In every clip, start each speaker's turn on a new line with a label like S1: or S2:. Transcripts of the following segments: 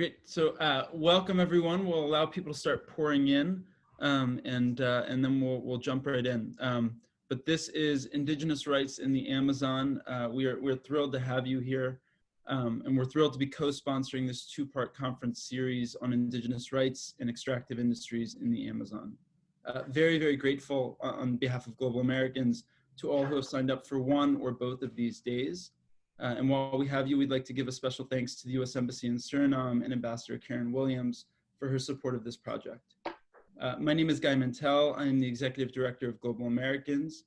S1: Great. So welcome everyone. We'll allow people to start pouring in, and then we'll jump right in. But this is Indigenous Rights in the Amazon. We're thrilled to have you here, and we're thrilled to be co-sponsoring this two-part conference series on Indigenous rights and extractive industries in the Amazon. Very, very grateful on behalf of Global Americans to all who have signed up for one or both of these days. And while we have you, we'd like to give a special thanks to the U.S. Embassy in Suriname and Ambassador Karen Williams for her support of this project. My name is Mentel. I am the Executive Director of Global Americans.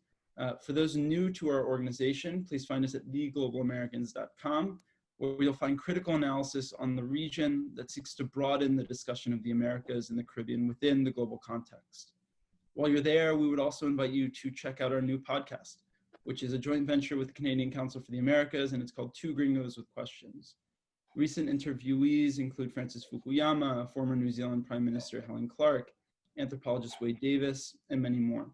S1: For those new to our organization, please find us at theglobalamericans.com, where you'll find critical analysis on the region that seeks to broaden the discussion of the Americas and the Caribbean within the global context. While you're there, we would also invite you to check out our new podcast, which is a joint venture with the Canadian Council for the Americas, and it's called Two Gringos with Questions. Recent interviewees include Francis Fukuyama, former New Zealand Prime Minister Helen Clark, anthropologist Wade Davis, and many more.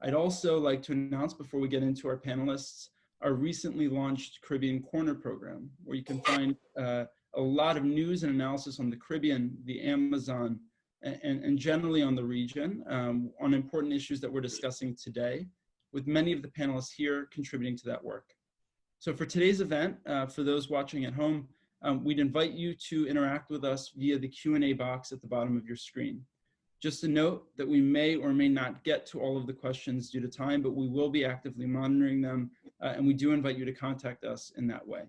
S1: I'd also like to announce before we get into our panelists, our recently launched Caribbean Corner program, where you can find a lot of news and analysis on the Caribbean, the Amazon, and generally on the region, on important issues that we're discussing today, with many of the panelists here contributing to that work. So for today's event, for those watching at home, we'd invite you to interact with us via the Q&A box at the bottom of your screen. Just a note that we may or may not get to all of the questions due to time, but we will be actively monitoring them, and we do invite you to contact us in that way.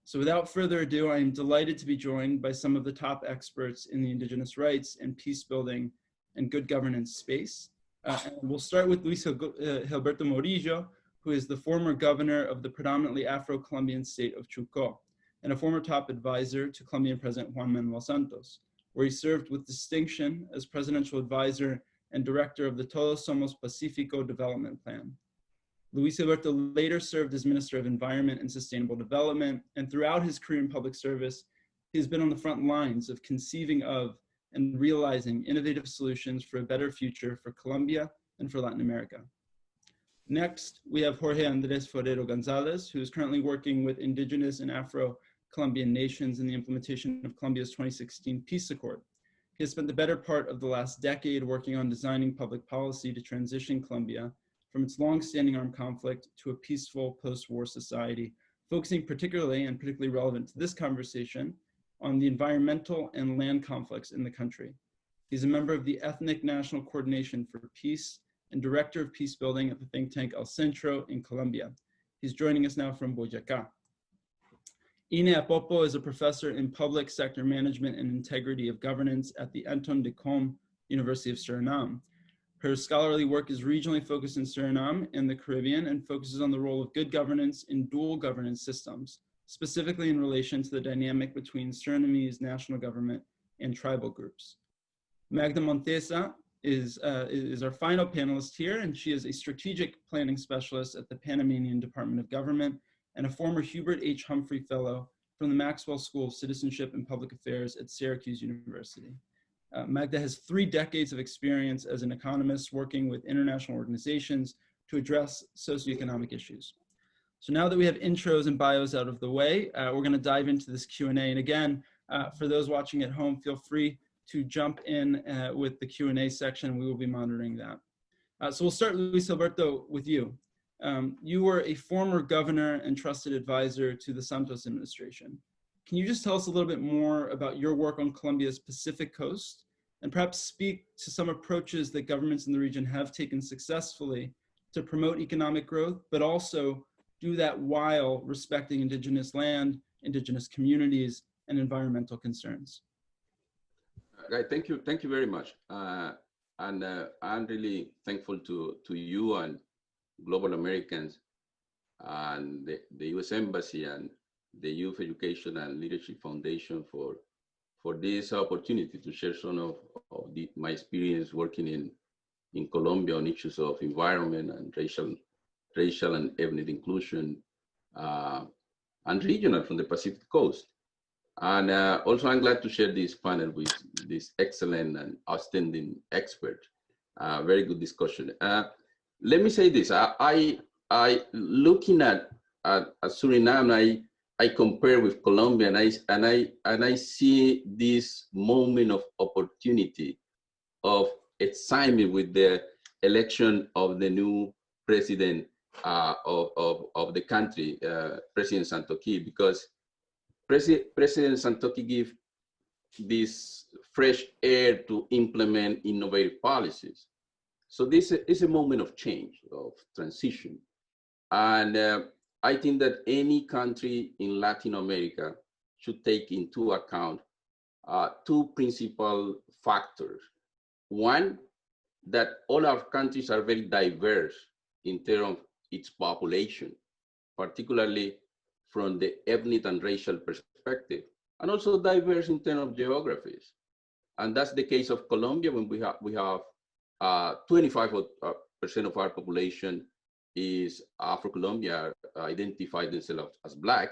S1: So without further ado, I am delighted to be joined by some of the top experts in the Indigenous rights and peace building and good governance space. And we'll start with Luis Gilberto Morillo, who is the former governor of the predominantly Afro-Colombian state of Chocó, and a former top advisor to Colombian President Juan Manuel Santos, where he served with distinction as presidential advisor and director of the Todos Somos Pacifico development plan. Luis Gilberto later served as Minister of Environment and Sustainable Development, and throughout his career in public service, he has been on the front lines of conceiving of and realizing innovative solutions for a better future for Colombia and for Latin America. Next, we have Jorge Andrés Forero Gonzalez, who is currently working with Indigenous and Afro-Colombian nations in the implementation of Colombia's 2016 Peace Accord. He has spent the better part of the last decade working on designing public policy to transition Colombia from its long-standing armed conflict to a peaceful post-war society, focusing particularly relevant to this conversation, on the environmental and land conflicts in the country. He's a member of the Ethnic National Coordination for Peace and Director of Peacebuilding at the think tank Centro in Colombia. He's joining us now from Boyacá. Apapoe is a professor in public sector management and integrity of governance at the Anton University of Suriname. Her scholarly work is regionally focused in Suriname and the Caribbean and focuses on the role of good governance in dual governance systems, specifically in relation to the dynamic between Surinamese national government and tribal groups. Magda Monteza is our final panelist here, and she is a strategic planning specialist at the Panamanian Department of Government and a former Hubert H. Humphrey Fellow from the Maxwell School of Citizenship and Public Affairs at Syracuse University. Magda has 3 decades of experience as an economist working with international organizations to address socioeconomic issues. So now that we have intros and bios out of the way, we're going to dive into this Q&A. And again, for those watching at home, feel free to jump in with the Q&A section. We will be monitoring that. So we'll start, Luis Gilberto, with you. You were a former governor and trusted advisor to the Santos administration. Can you just tell us a little bit more about your work on Colombia's Pacific coast, and perhaps speak to some approaches that governments in the region have taken successfully to promote economic growth, but also do that while respecting Indigenous land, Indigenous communities, and environmental concerns?
S2: Right, thank you very much. I'm really thankful to you and Global Americans and the U.S. Embassy and the Youth Education and Leadership Foundation for this opportunity to share some of my experience working in Colombia on issues of environment and racial and ethnic inclusion, and regional from the Pacific coast. And also I'm glad to share this panel with this excellent and outstanding expert. Very good discussion. Let me say this, I looking at Suriname, I compare with Colombia, and I see this moment of opportunity, of excitement with the election of the new president of the country, President Santoki, because President Santoki gave this fresh air to implement innovative policies. So this is a moment of change, of transition. And I think that any country in Latin America should take into account two principal factors. One, that all our countries are very diverse in terms of its population, particularly from the ethnic and racial perspective, and also diverse in terms of geographies. And that's the case of Colombia, when we have 25% of our population is Afro-Colombian, identify themselves as Black,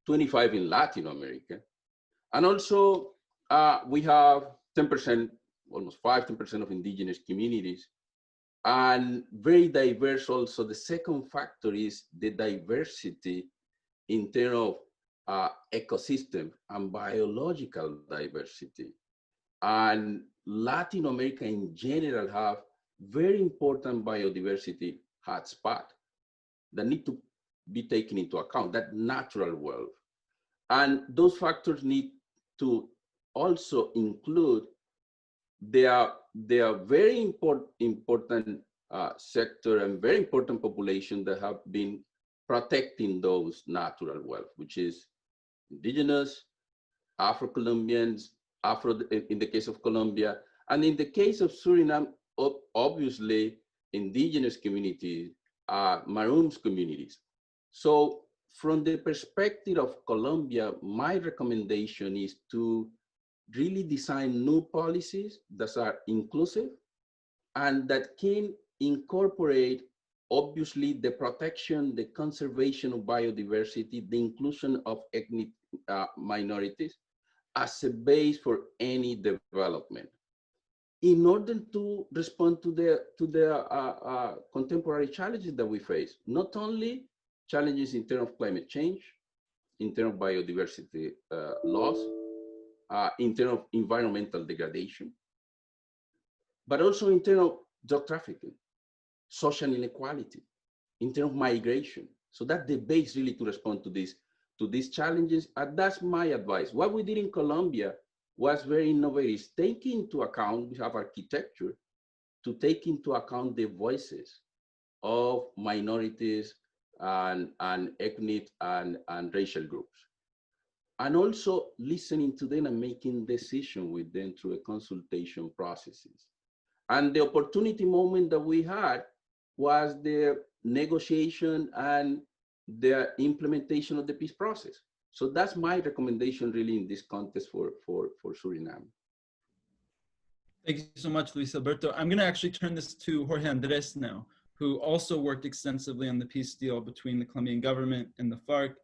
S2: 25 in Latin America. And also we have 10%, almost 10% of indigenous communities, and very diverse also. The second factor is the diversity in terms of ecosystem and biological diversity. And Latin America in general have very important biodiversity hotspot that need to be taken into account, that natural wealth. And those factors need to also include their very important sector and very important population that have been protecting those natural wealth, which is indigenous, Afro-Colombians, in the case of Colombia, and in the case of Suriname, obviously indigenous communities, Maroons communities. So from the perspective of Colombia, my recommendation is to really design new policies that are inclusive and that can incorporate, obviously, the protection, the conservation of biodiversity, the inclusion of ethnic minorities as a base for any development, in order to respond to the contemporary challenges that we face, not only challenges in terms of climate change, in terms of biodiversity loss, in terms of environmental degradation, but also in terms of drug trafficking, social inequality, in terms of migration. So that's the base really to respond to these challenges. And that's my advice. What we did in Colombia was very innovative, taking into account, we have architecture to take into account the voices of minorities and ethnic and racial groups. And also listening to them and making decisions with them through a consultation processes. And the opportunity moment that we had was the negotiation and the implementation of the peace process. So that's my recommendation really in this context for Suriname.
S1: Thank you so much, Luis Gilberto. I'm gonna actually turn this to Jorge Andrés now, who also worked extensively on the peace deal between the Colombian government and the FARC.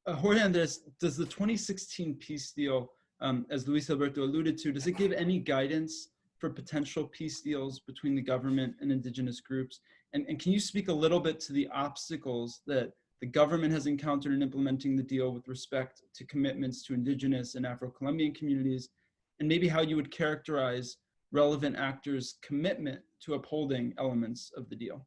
S1: Jorge Andrés, does the 2016 peace deal, as Luis Gilberto alluded to, does it give any guidance for potential peace deals between the government and indigenous groups? And can you speak a little bit to the obstacles that the government has encountered in implementing the deal with respect to commitments to indigenous and Afro-Colombian communities, and maybe how you would characterize relevant actors' commitment to upholding elements of the deal?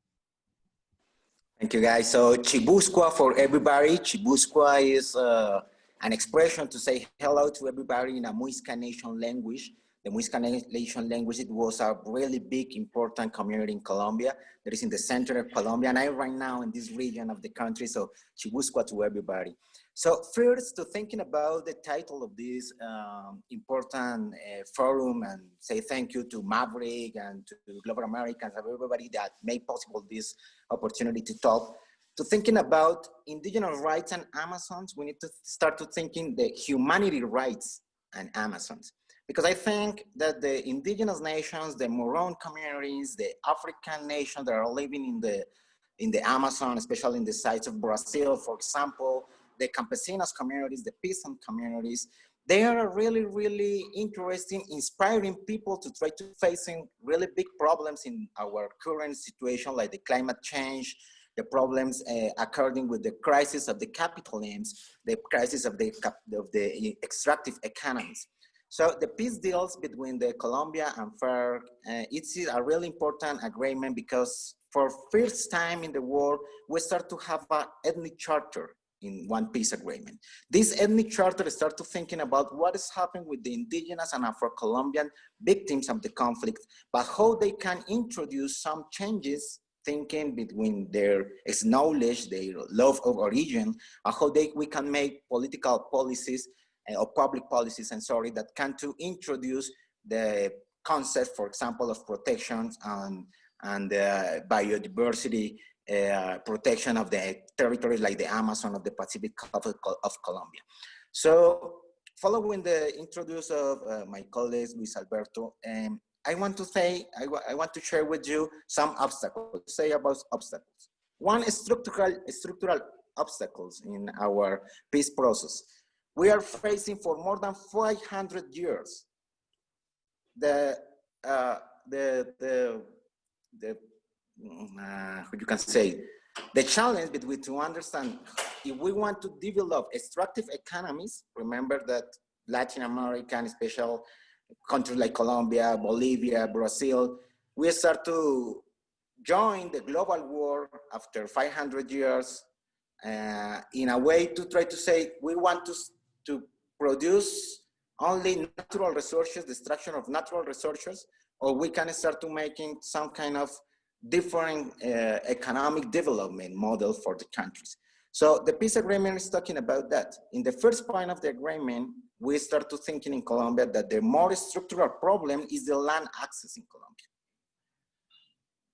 S3: Thank you, guys. So Chibusqua for everybody. Chibusqua is an expression to say hello to everybody in a Muisca Nation language. The Muisca Nation language, it was a really big, important community in Colombia that is in the center of Colombia. And I'm right now in this region of the country, so Chibusqua to everybody. So first, to thinking about the title of this important forum, and say thank you to Maverick and to Global Americans and everybody that made possible this opportunity to talk. To thinking about indigenous rights and Amazons, we need to start to thinking the humanity rights and Amazons. Because I think that the indigenous nations, the Moron communities, the African nations that are living in the Amazon, especially in the sites of Brazil, for example, the campesinos communities, the peasant communities, they are really, really interesting, inspiring people to try to facing really big problems in our current situation, like the climate change, the problems according with the crisis of the capital names, the crisis of the extractive economies. So the peace deals between the Colombia and FARC, it's a really important agreement because for first time in the world, we start to have an ethnic charter in one peace agreement. This ethnic charter start to thinking about what is happening with the indigenous and Afro-Colombian victims of the conflict, but how they can introduce some changes thinking between their knowledge, their love of origin, and how we can make political policies or public policies, that can to introduce the concept, for example, of protections and biodiversity, protection of the territories like the Amazon of the Pacific of Colombia. So following the introduce of my colleague, Luis Alberto, I want to say, I want to share with you some obstacles, say about obstacles. One is structural obstacles in our peace process. We are facing for more than 500 years you can say, the challenge between to understand if we want to develop extractive economies. Remember that Latin American, special countries like Colombia, Bolivia, Brazil, we start to join the global war after 500 years in a way to try to say we want to produce only natural resources, destruction of natural resources, or we can start to making some kind of different economic development model for the countries. So the peace agreement is talking about that. In the first point of the agreement, we start to thinking in Colombia that the more structural problem is the land access in Colombia.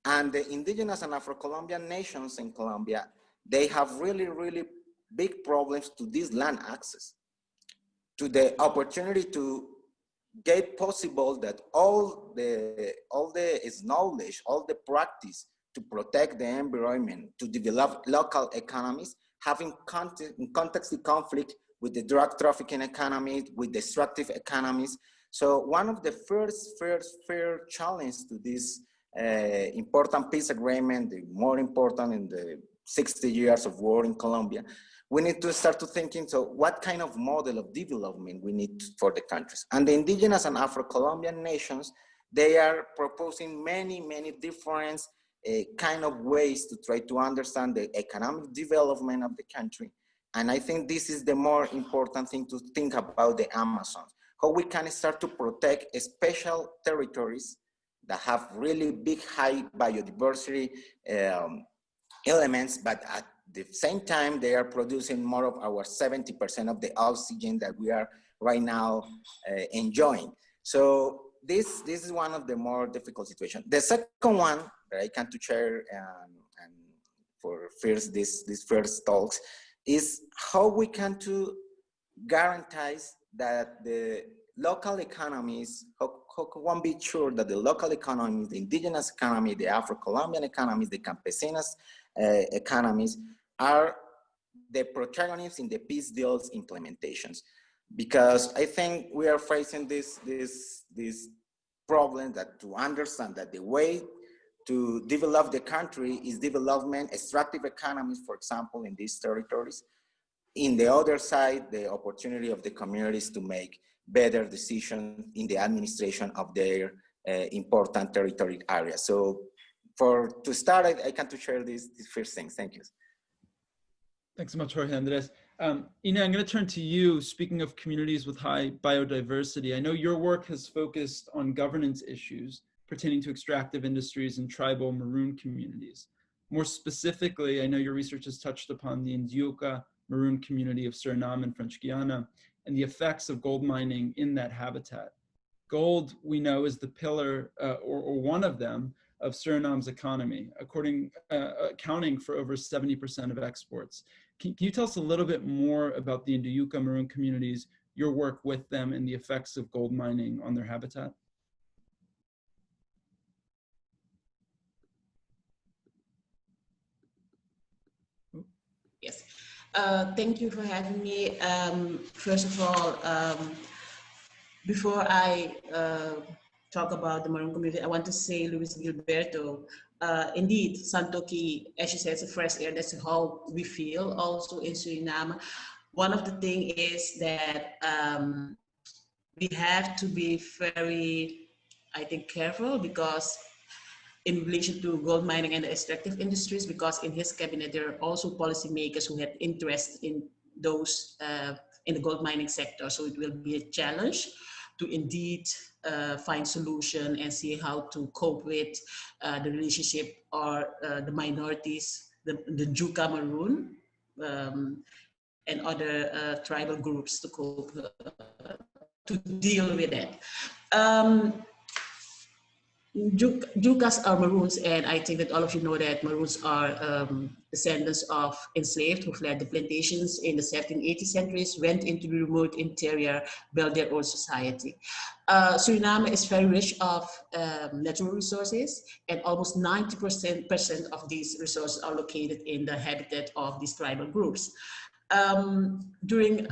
S3: And the indigenous and Afro-Colombian nations in Colombia, they have really, really big problems to this land access, to the opportunity to get possible that all the knowledge, all the practice to protect the environment, to develop local economies, having context in conflict with the drug trafficking economy, with destructive economies. So one of the first challenge to this important peace agreement, the more important in the 60 years of war in Colombia, we need to start to thinking, so what kind of model of development we need for the countries? And the indigenous and Afro-Colombian nations, they are proposing many, many different kind of ways to try to understand the economic development of the country. And I think this is the more important thing to think about the Amazon, how we can start to protect special territories that have really big, high biodiversity elements, but at the same time, they are producing more of our 70% of the oxygen that we are right now enjoying. So this is one of the more difficult situations. The second one that I can to share and for first this first talks is how we can to guarantee that the local economies, how can one be sure that the local economies, the indigenous economy, the Afro-Colombian economies, the campesinas economies are the protagonists in the peace deals implementations. Because I think we are facing this problem that to understand that the way to develop the country is development, extractive economies, for example, in these territories. In the other side, the opportunity of the communities to make better decisions in the administration of their important territory areas. So to start, I can to share these first things. Thank you.
S1: Thanks so much, Jorge. Andrés. Ina, I'm going to turn to you. Speaking of communities with high biodiversity, I know your work has focused on governance issues pertaining to extractive industries and tribal maroon communities. More specifically, I know your research has touched upon the Indiuca maroon community of Suriname and French Guiana and the effects of gold mining in that habitat. Gold, we know, is the pillar, or one of them, of Suriname's economy, accounting for over 70% of exports. Can you tell us a little bit more about the Indiuca maroon communities, your work with them, and the effects of gold mining on their habitat?
S4: Yes, thank you for having me. First of all, before I talk about the Maroon community, I want to say, Luis Gilberto, indeed, Santoki, as you said, it's a fresh air. That's how we feel also in Suriname. One of the things is that we have to be very, I think, careful, because in relation to gold mining and the extractive industries, because in his cabinet, there are also policymakers who had interest in those, in the gold mining sector. So it will be a challenge to indeed find solution and see how to cope with the relationship or the minorities, the Juka Maroon, and other tribal groups to cope, to deal with it. Jukas are Maroons, and I think that all of you know that Maroons are descendants of enslaved who fled the plantations in the 17th, 18th centuries, went into the remote interior, built their own society. Suriname is very rich of natural resources, and almost 90% of these resources are located in the habitat of these tribal groups. During,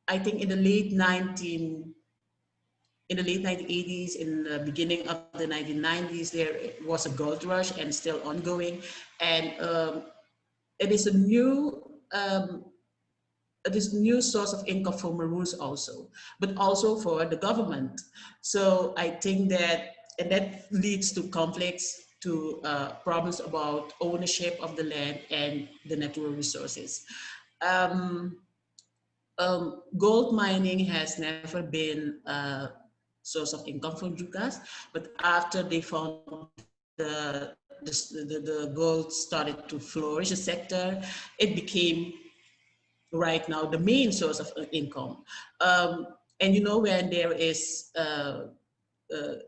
S4: I think in the late 1980s, in the beginning of the 1990s, there was a gold rush and still ongoing. And it is a new source of income for Maroons also, but also for the government. So I think that, and that leads to conflicts, to problems about ownership of the land and the natural resources. Gold mining has never been a source of income for Jukas, but after they found the gold started to flourish, the sector, it became right now the main source of income. And you know, when there is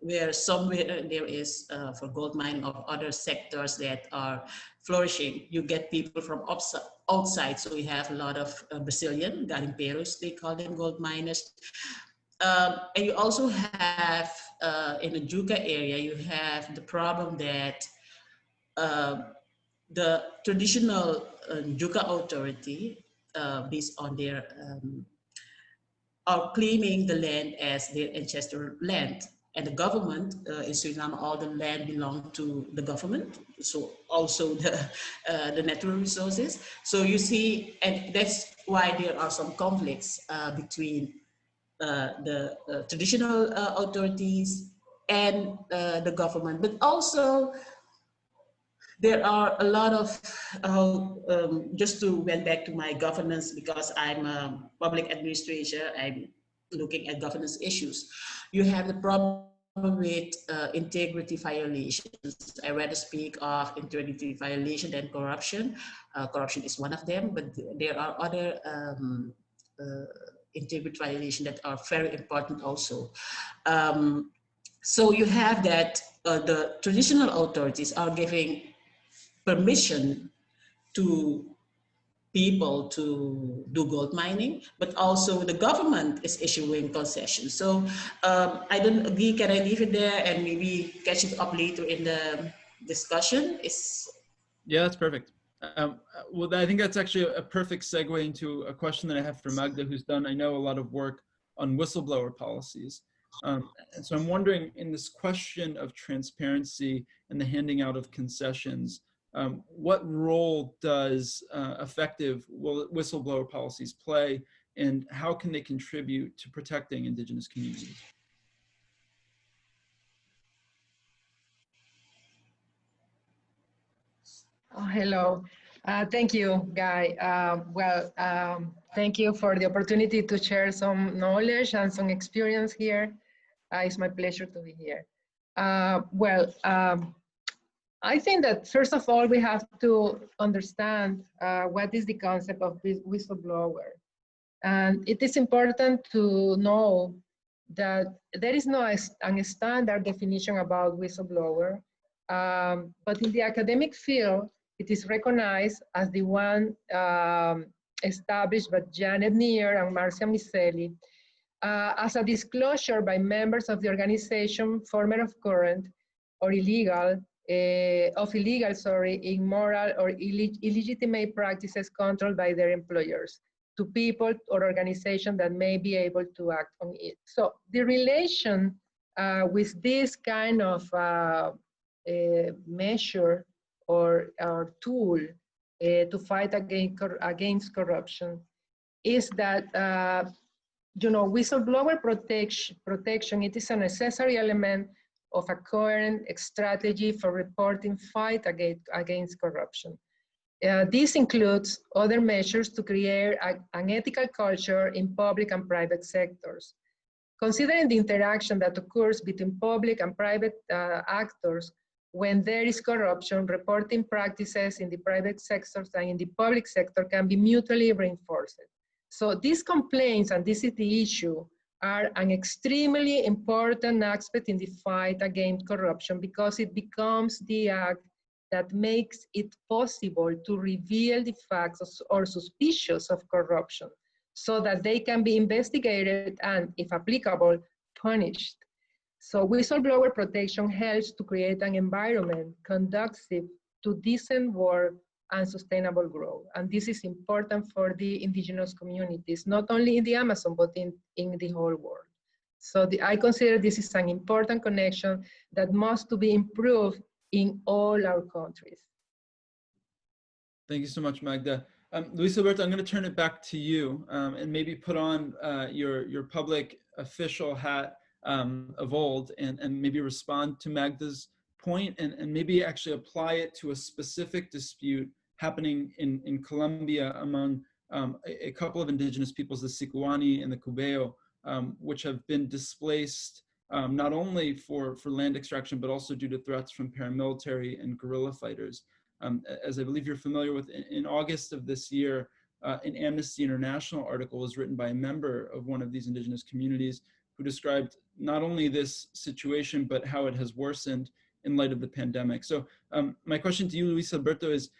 S4: where somewhere there is for gold mining or other sectors that are flourishing, you get people from outside. So we have a lot of Brazilian garimpeiros, they call them, gold miners. And you also have in the Juka area, you have the problem that the traditional Juka authority, based on their are claiming the land as their ancestral land. And the government in Suriname, all the land belong to the government. So also the natural resources. So you see, and that's why there are some conflicts between the traditional authorities and the government. But also there are a lot of, just to went back to my governance, because I'm a public administrator, I'm looking at governance issues. You have the problem with integrity violations. I rather speak of integrity violation than corruption. Corruption is one of them, but there are other integrity violations that are very important also. So you have that the traditional authorities are giving permission to people to do gold mining, but also the government is issuing concessions. So I don't agree, can I leave it there and maybe catch it up later in the discussion?
S1: Yeah, that's perfect. Well, I think that's actually a perfect segue into a question that I have for Magda, who's done, I know, a lot of work on whistleblower policies. And so I'm wondering, in this question of transparency and the handing out of concessions, what role does effective whistleblower policies play, and how can they contribute to protecting Indigenous communities?
S5: Oh, hello. Thank you, Guy. Thank you for the opportunity to share some knowledge and some experience here. It's my pleasure to be here. I think that first of all, we have to understand what is the concept of this whistleblower. And it is important to know that there is no a standard definition about whistleblower, but in the academic field, it is recognized as the one established by Janet Neer and Marcia Micelli as a disclosure by members of the organization, former of current or illegal, immoral or illegitimate practices controlled by their employers to people or organizations that may be able to act on it. So the relation with this kind of measure or tool to fight against corruption is that whistleblower protection, it is a necessary element of a coherent strategy for reporting fight against corruption. This includes other measures to create an ethical culture in public and private sectors. Considering the interaction that occurs between public and private actors, when there is corruption, reporting practices in the private sectors and in the public sector can be mutually reinforced. So these complaints, and this is the issue, are an extremely important aspect in the fight against corruption because it becomes the act that makes it possible to reveal the facts or suspicious of corruption so that they can be investigated and, if applicable, punished. So whistleblower protection helps to create an environment conducive to decent work and sustainable growth. And this is important for the indigenous communities, not only in the Amazon, but in the whole world. So I consider this is an important connection that must be improved in all our countries.
S1: Thank you so much, Magda. Luis Gilberto, I'm going to turn it back to you and maybe put on your public official hat of old and maybe respond to Magda's point and maybe actually apply it to a specific dispute happening in Colombia among a couple of indigenous peoples, the Sicuani and the Cubeo, which have been displaced not only for land extraction, but also due to threats from paramilitary and guerrilla fighters. As I believe you're familiar with, in August of this year, an Amnesty International article was written by a member of one of these indigenous communities who described not only this situation, but how it has worsened in light of the pandemic. So my question to you, Luis Gilberto, is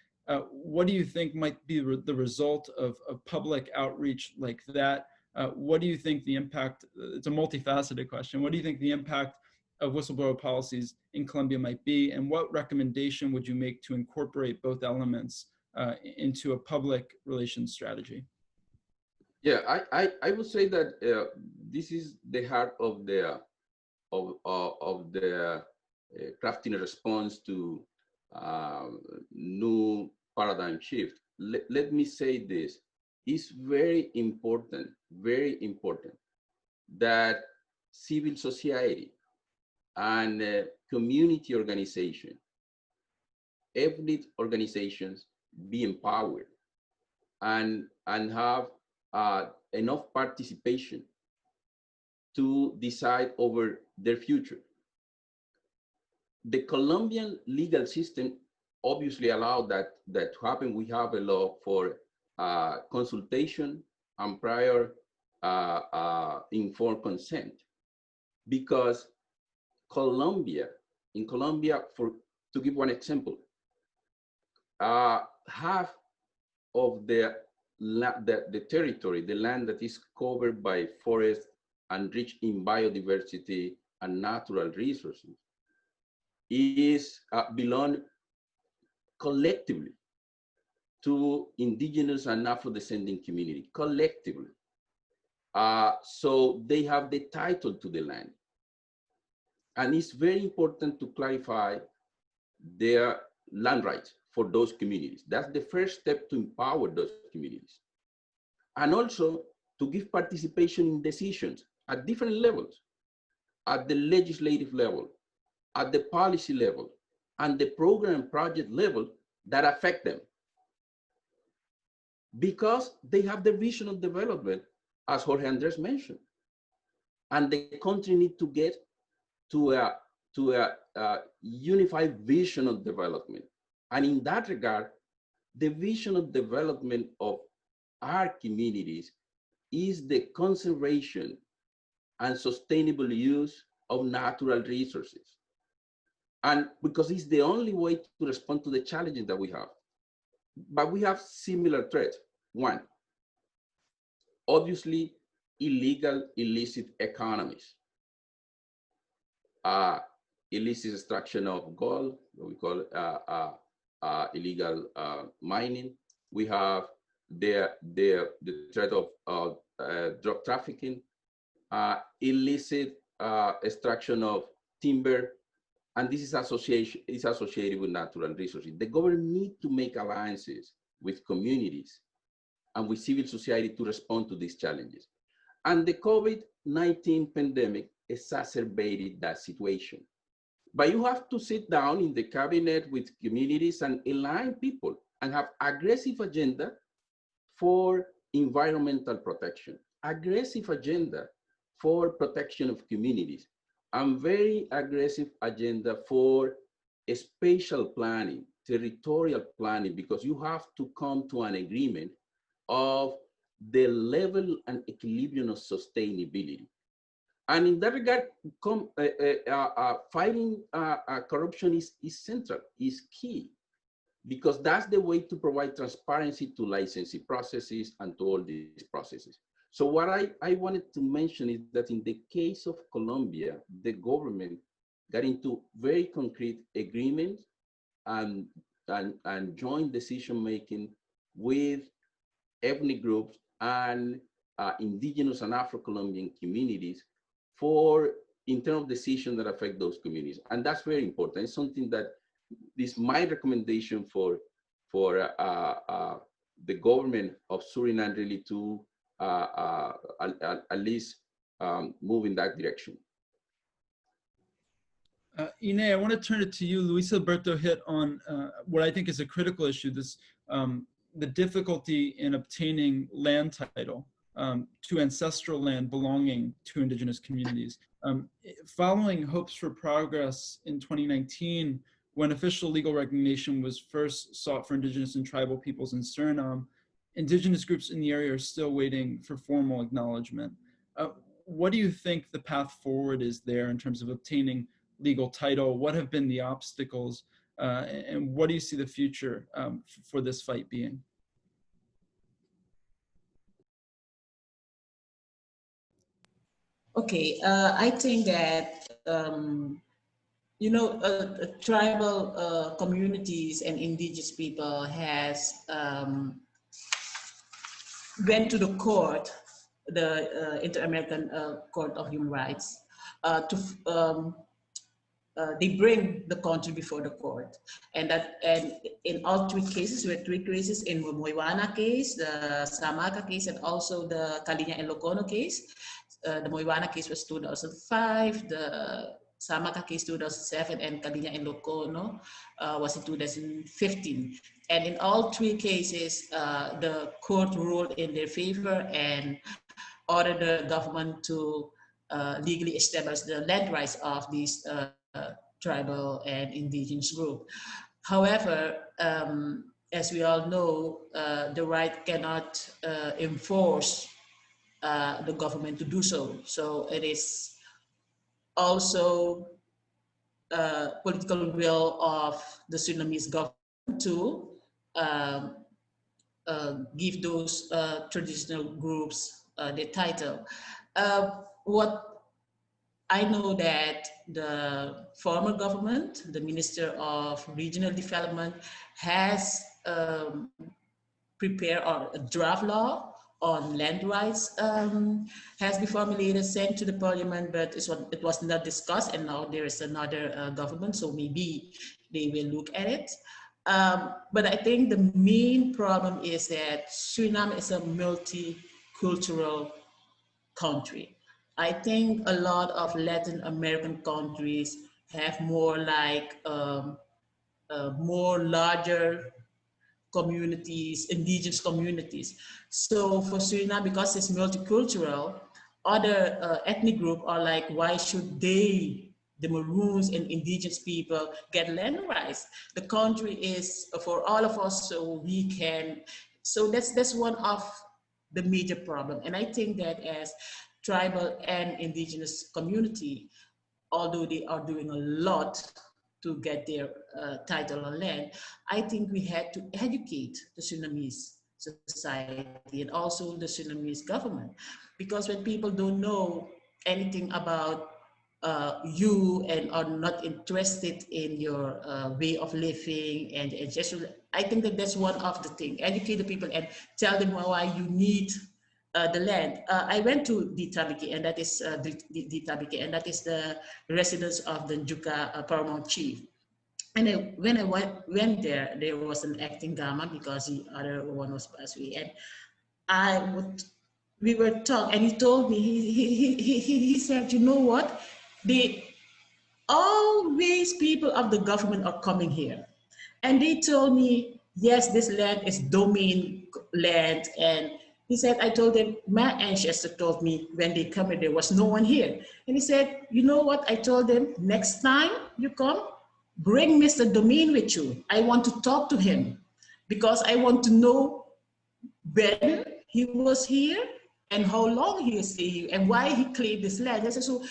S1: what do you think might be the result of public outreach like that? What do you think the impact, it's a multifaceted question, what do you think the impact of whistleblower policies in Colombia might be, and what recommendation would you make to incorporate both elements into a public relations strategy?
S2: Yeah, I would say that this is the heart of the crafting a response to new paradigm shift. Let me say this: it's very important that civil society and community organization, ethnic organizations, be empowered and have enough participation to decide over their future. The Colombian legal system obviously allowed that to happen. We have a law for consultation and prior informed consent, because in Colombia, to give one example, half of the territory, the land that is covered by forests and rich in biodiversity and natural resources, is belong collectively to indigenous and Afro-descending community, collectively. So they have the title to the land. And it's very important to clarify their land rights for those communities. That's the first step to empower those communities. And also to give participation in decisions at different levels, at the legislative level, at the policy level, and the program and project level that affect them. Because they have the vision of development, as Jorge Andrés mentioned. And the country needs to get to a unified vision of development. And in that regard, the vision of development of our communities is the conservation and sustainable use of natural resources. And because it's the only way to respond to the challenges that we have. But we have similar threats. One, obviously, illicit economies. Illicit extraction of gold, what we call illegal mining. We have the threat of drug trafficking, illicit extraction of timber, and this is associated with natural resources. The government needs to make alliances with communities and with civil society to respond to these challenges. And the COVID-19 pandemic exacerbated that situation. But you have to sit down in the cabinet with communities and align people and have aggressive agenda for environmental protection, aggressive agenda for protection of communities, and very aggressive agenda for spatial planning, territorial planning, because you have to come to an agreement of the level and equilibrium of sustainability. And in that regard, fighting corruption is central, is key, because that's the way to provide transparency to licensing processes and to all these processes. So what I wanted to mention is that in the case of Colombia, the government got into very concrete agreements and joint decision-making with ethnic groups and indigenous and Afro-Colombian communities for internal decisions that affect those communities. And that's very important. It's something that is my recommendation for the government of Suriname really to at least move in that direction.
S1: Ine, I want to turn it to you. Luis Gilberto hit on what I think is a critical issue, this the difficulty in obtaining land title to ancestral land belonging to indigenous communities. Following Hopes for Progress in 2019, when official legal recognition was first sought for indigenous and tribal peoples in Suriname, indigenous groups in the area are still waiting for formal acknowledgement. What do you think the path forward is there in terms of obtaining legal title? What have been the obstacles? And what do you see the future for this fight being?
S4: Okay, I think that, you know, tribal communities and indigenous people has went to the court, the Inter-American Court of Human Rights, they bring the country before the court, and in all three cases, we had three cases: in the Moiwana case, the Samaka case, and also the Kalinya and Lokono case. The Moiwana case was 2005, the Samaka case 2007, and Kalinya and Lokono was in 2015. And in all three cases, the court ruled in their favor and ordered the government to legally establish the land rights of these tribal and indigenous group. However, as we all know, the right cannot enforce the government to do so. So it is also political will of the Surinamese government to give those traditional groups their title. What I know that the former government, the Minister of Regional Development, has prepared a draft law on land rights, has been formulated, sent to the parliament, but it was not discussed, and now there is another government, so maybe they will look at it. But I think the main problem is that Suriname is a multicultural country. I think a lot of Latin American countries have more like more larger communities, indigenous communities. So for Suriname, because it's multicultural, other ethnic groups are like, why should they, the Maroons and indigenous people, get land rights? The country is for all of us, so we can. So that's one of the major problem. And I think that as tribal and indigenous community, although they are doing a lot to get their title on land, I think we had to educate the Surinamese society and also the Surinamese government. Because when people don't know anything about you and are not interested in your way of living and just, I think that that's one of the things. Educate the people and tell them why you need the land. I went to Ditabiki, and that is Ditabiki, and that is the residence of the Njuka paramount chief. And when I went there, there was an acting Gama because the other one was passed away. And we were talking, and he told me, he said, you know what? Always people of the government are coming here. And they told me, yes, this land is domain land. And he said, I told them, my ancestor told me when they come here, there was no one here. And he said, you know what? I told them, next time you come, bring Mr. Domain with you. I want to talk to him because I want to know when he was here and how long he is here and why he claimed this land. I said, so,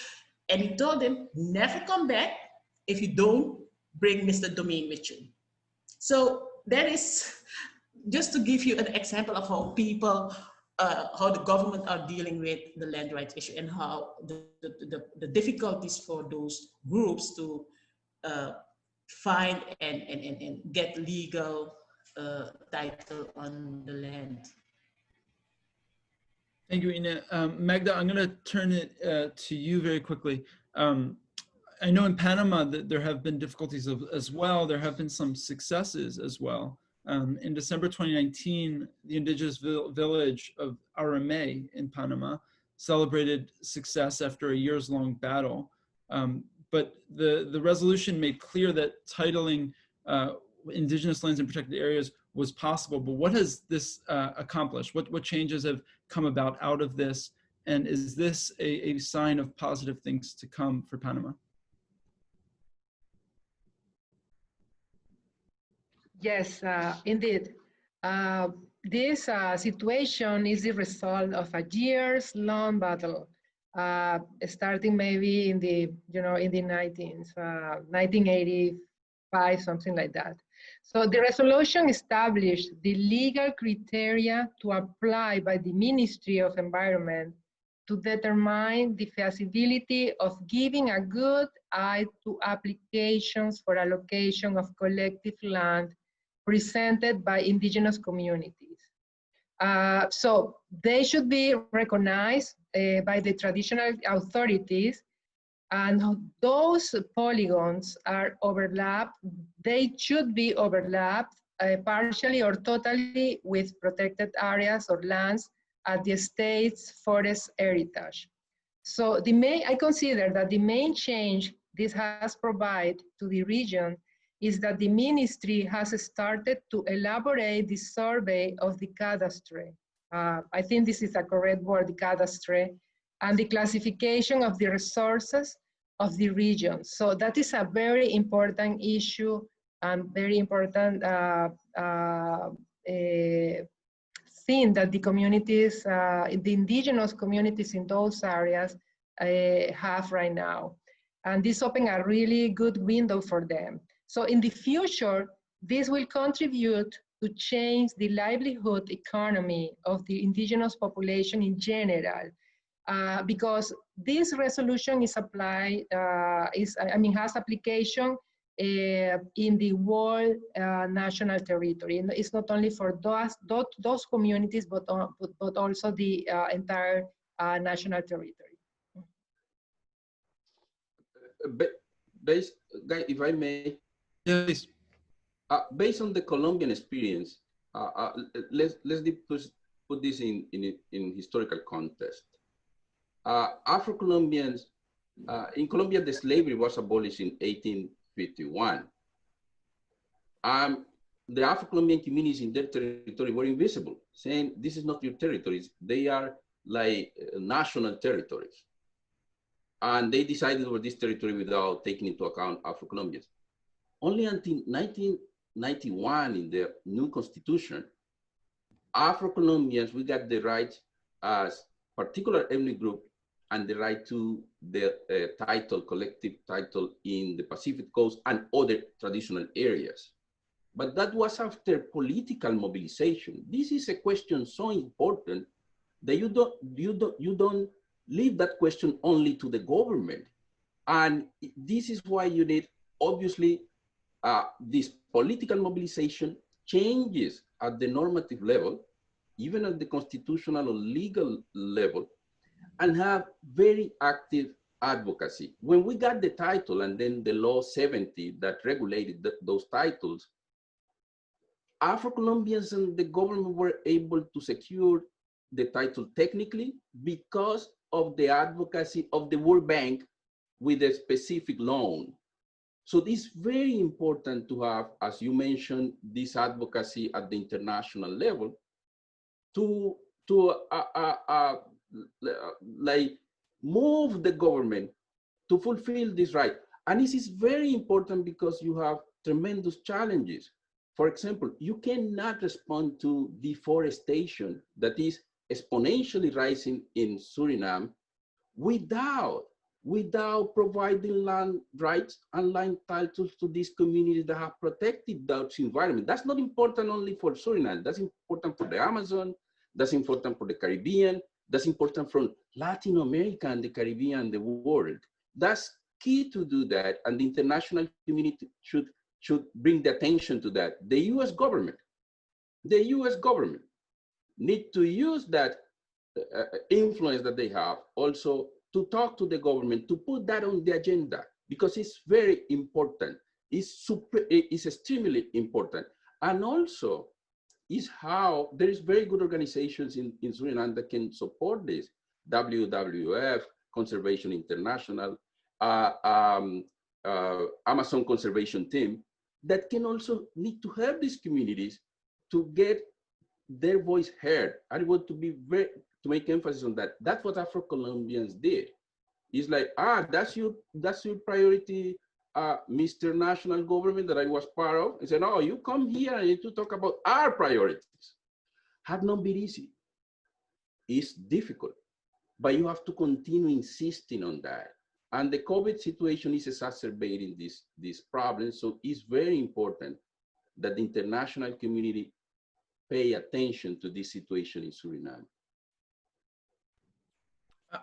S4: and he told them, never come back if you don't bring Mr. Domain with you. So that is just to give you an example of how people, how the government are dealing with the land rights issue and how the difficulties for those groups to find and get legal title on the land.
S1: Thank you, Ina. Magda, I'm going to turn it to you very quickly. I know in Panama that there have been difficulties as well. There have been some successes as well. In December 2019, the indigenous village of AM in Panama celebrated success after a years-long battle. But the resolution made clear that titling indigenous lands in protected areas was possible. But what has this accomplished? What changes have come about out of this? And is this a sign of positive things to come for Panama?
S5: Yes, indeed. This situation is the result of a years-long battle, starting maybe in the, in the 1985, something like that. So the resolution established the legal criteria to apply by the Ministry of Environment to determine the feasibility of giving a good eye to applications for allocation of collective land presented by indigenous communities. So they should be recognized by the traditional authorities, and those polygons are overlapped. They should be overlapped partially or totally with protected areas or lands at the state's forest heritage. So I consider that the main change this has provided to the region is that the ministry has started to elaborate the survey of the cadastre. I think this is a correct word, the cadastre, and the classification of the resources of the region. So that is a very important issue and very important thing that the communities, the indigenous communities in those areas have right now. And this opens a really good window for them. So in the future, this will contribute to change the livelihood economy of the indigenous population in general, because this resolution is applied, has application in the whole national territory. And it's not only for those communities, but also the entire national territory.
S2: If I may,
S1: Yes.
S2: Based on the Colombian experience, let's put this in historical context. Afro-Colombians, in Colombia, the slavery was abolished in 1851. The Afro-Colombian communities in their territory were invisible, saying, this is not your territories. They are like national territories. And they decided over this territory without taking into account Afro-Colombians. Only until 1991, in the new constitution, Afro-Colombians, we got the right as particular ethnic group and the right to the collective title in the Pacific Coast and other traditional areas. But that was after political mobilization. This is a question so important that you don't leave that question only to the government. And this is why you need, obviously, this political mobilization changes at the normative level even at the constitutional or legal level, and have very active advocacy. When we got the title and then the law 70 that regulated those titles, Afro-Colombians and the government were able to secure the title technically because of the advocacy of the World Bank with a specific loan. So it's very important to have, as you mentioned, this advocacy at the international level to like move the government to fulfill this right. And this is very important because you have tremendous challenges. For example, you cannot respond to deforestation that is exponentially rising in Suriname without providing land rights and land titles to these communities that have protected those environment. That's not important only for Suriname. That's important for the Amazon. That's important for the Caribbean. That's important for Latin America and the Caribbean and the world. That's key to do that, and the international community should bring the attention to that. The U.S. government need to use that influence that they have also to talk to the government, to put that on the agenda, because it's very important. It's extremely important. And also is how there is very good organizations in Suriname that can support this. WWF, Conservation International, Amazon Conservation Team, that can also need to help these communities to get their voice heard. I want to make emphasis on that. That's what Afro-Colombians did. It's like, that's your priority, Mr. National Government that I was part of. And said, no, you come here and you need to talk about our priorities. Have not been easy. It's difficult, but you have to continue insisting on that. And the COVID situation is exacerbating this problem. So it's very important that the international community pay attention to this situation in Suriname.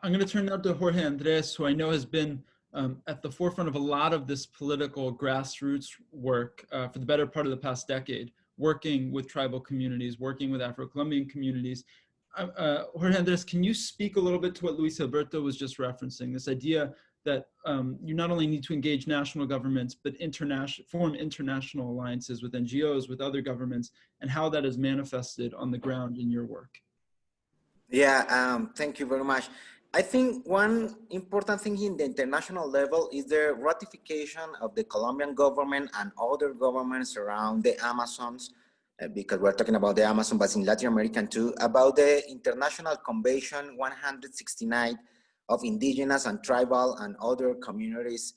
S1: I'm going to turn now to Jorge Andrés, who I know has been at the forefront of a lot of this political grassroots work for the better part of the past decade, working with tribal communities, working with Afro-Colombian communities. Jorge Andrés, can you speak a little bit to what Luis Gilberto was just referencing, this idea that you not only need to engage national governments, but form international alliances with NGOs, with other governments, and how that is manifested on the ground in your work?
S3: Yeah, thank you very much. I think one important thing in the international level is the ratification of the Colombian government and other governments around the Amazons, because we're talking about the Amazon, but in Latin America too, about the International Convention 169 of Indigenous and Tribal and Other Communities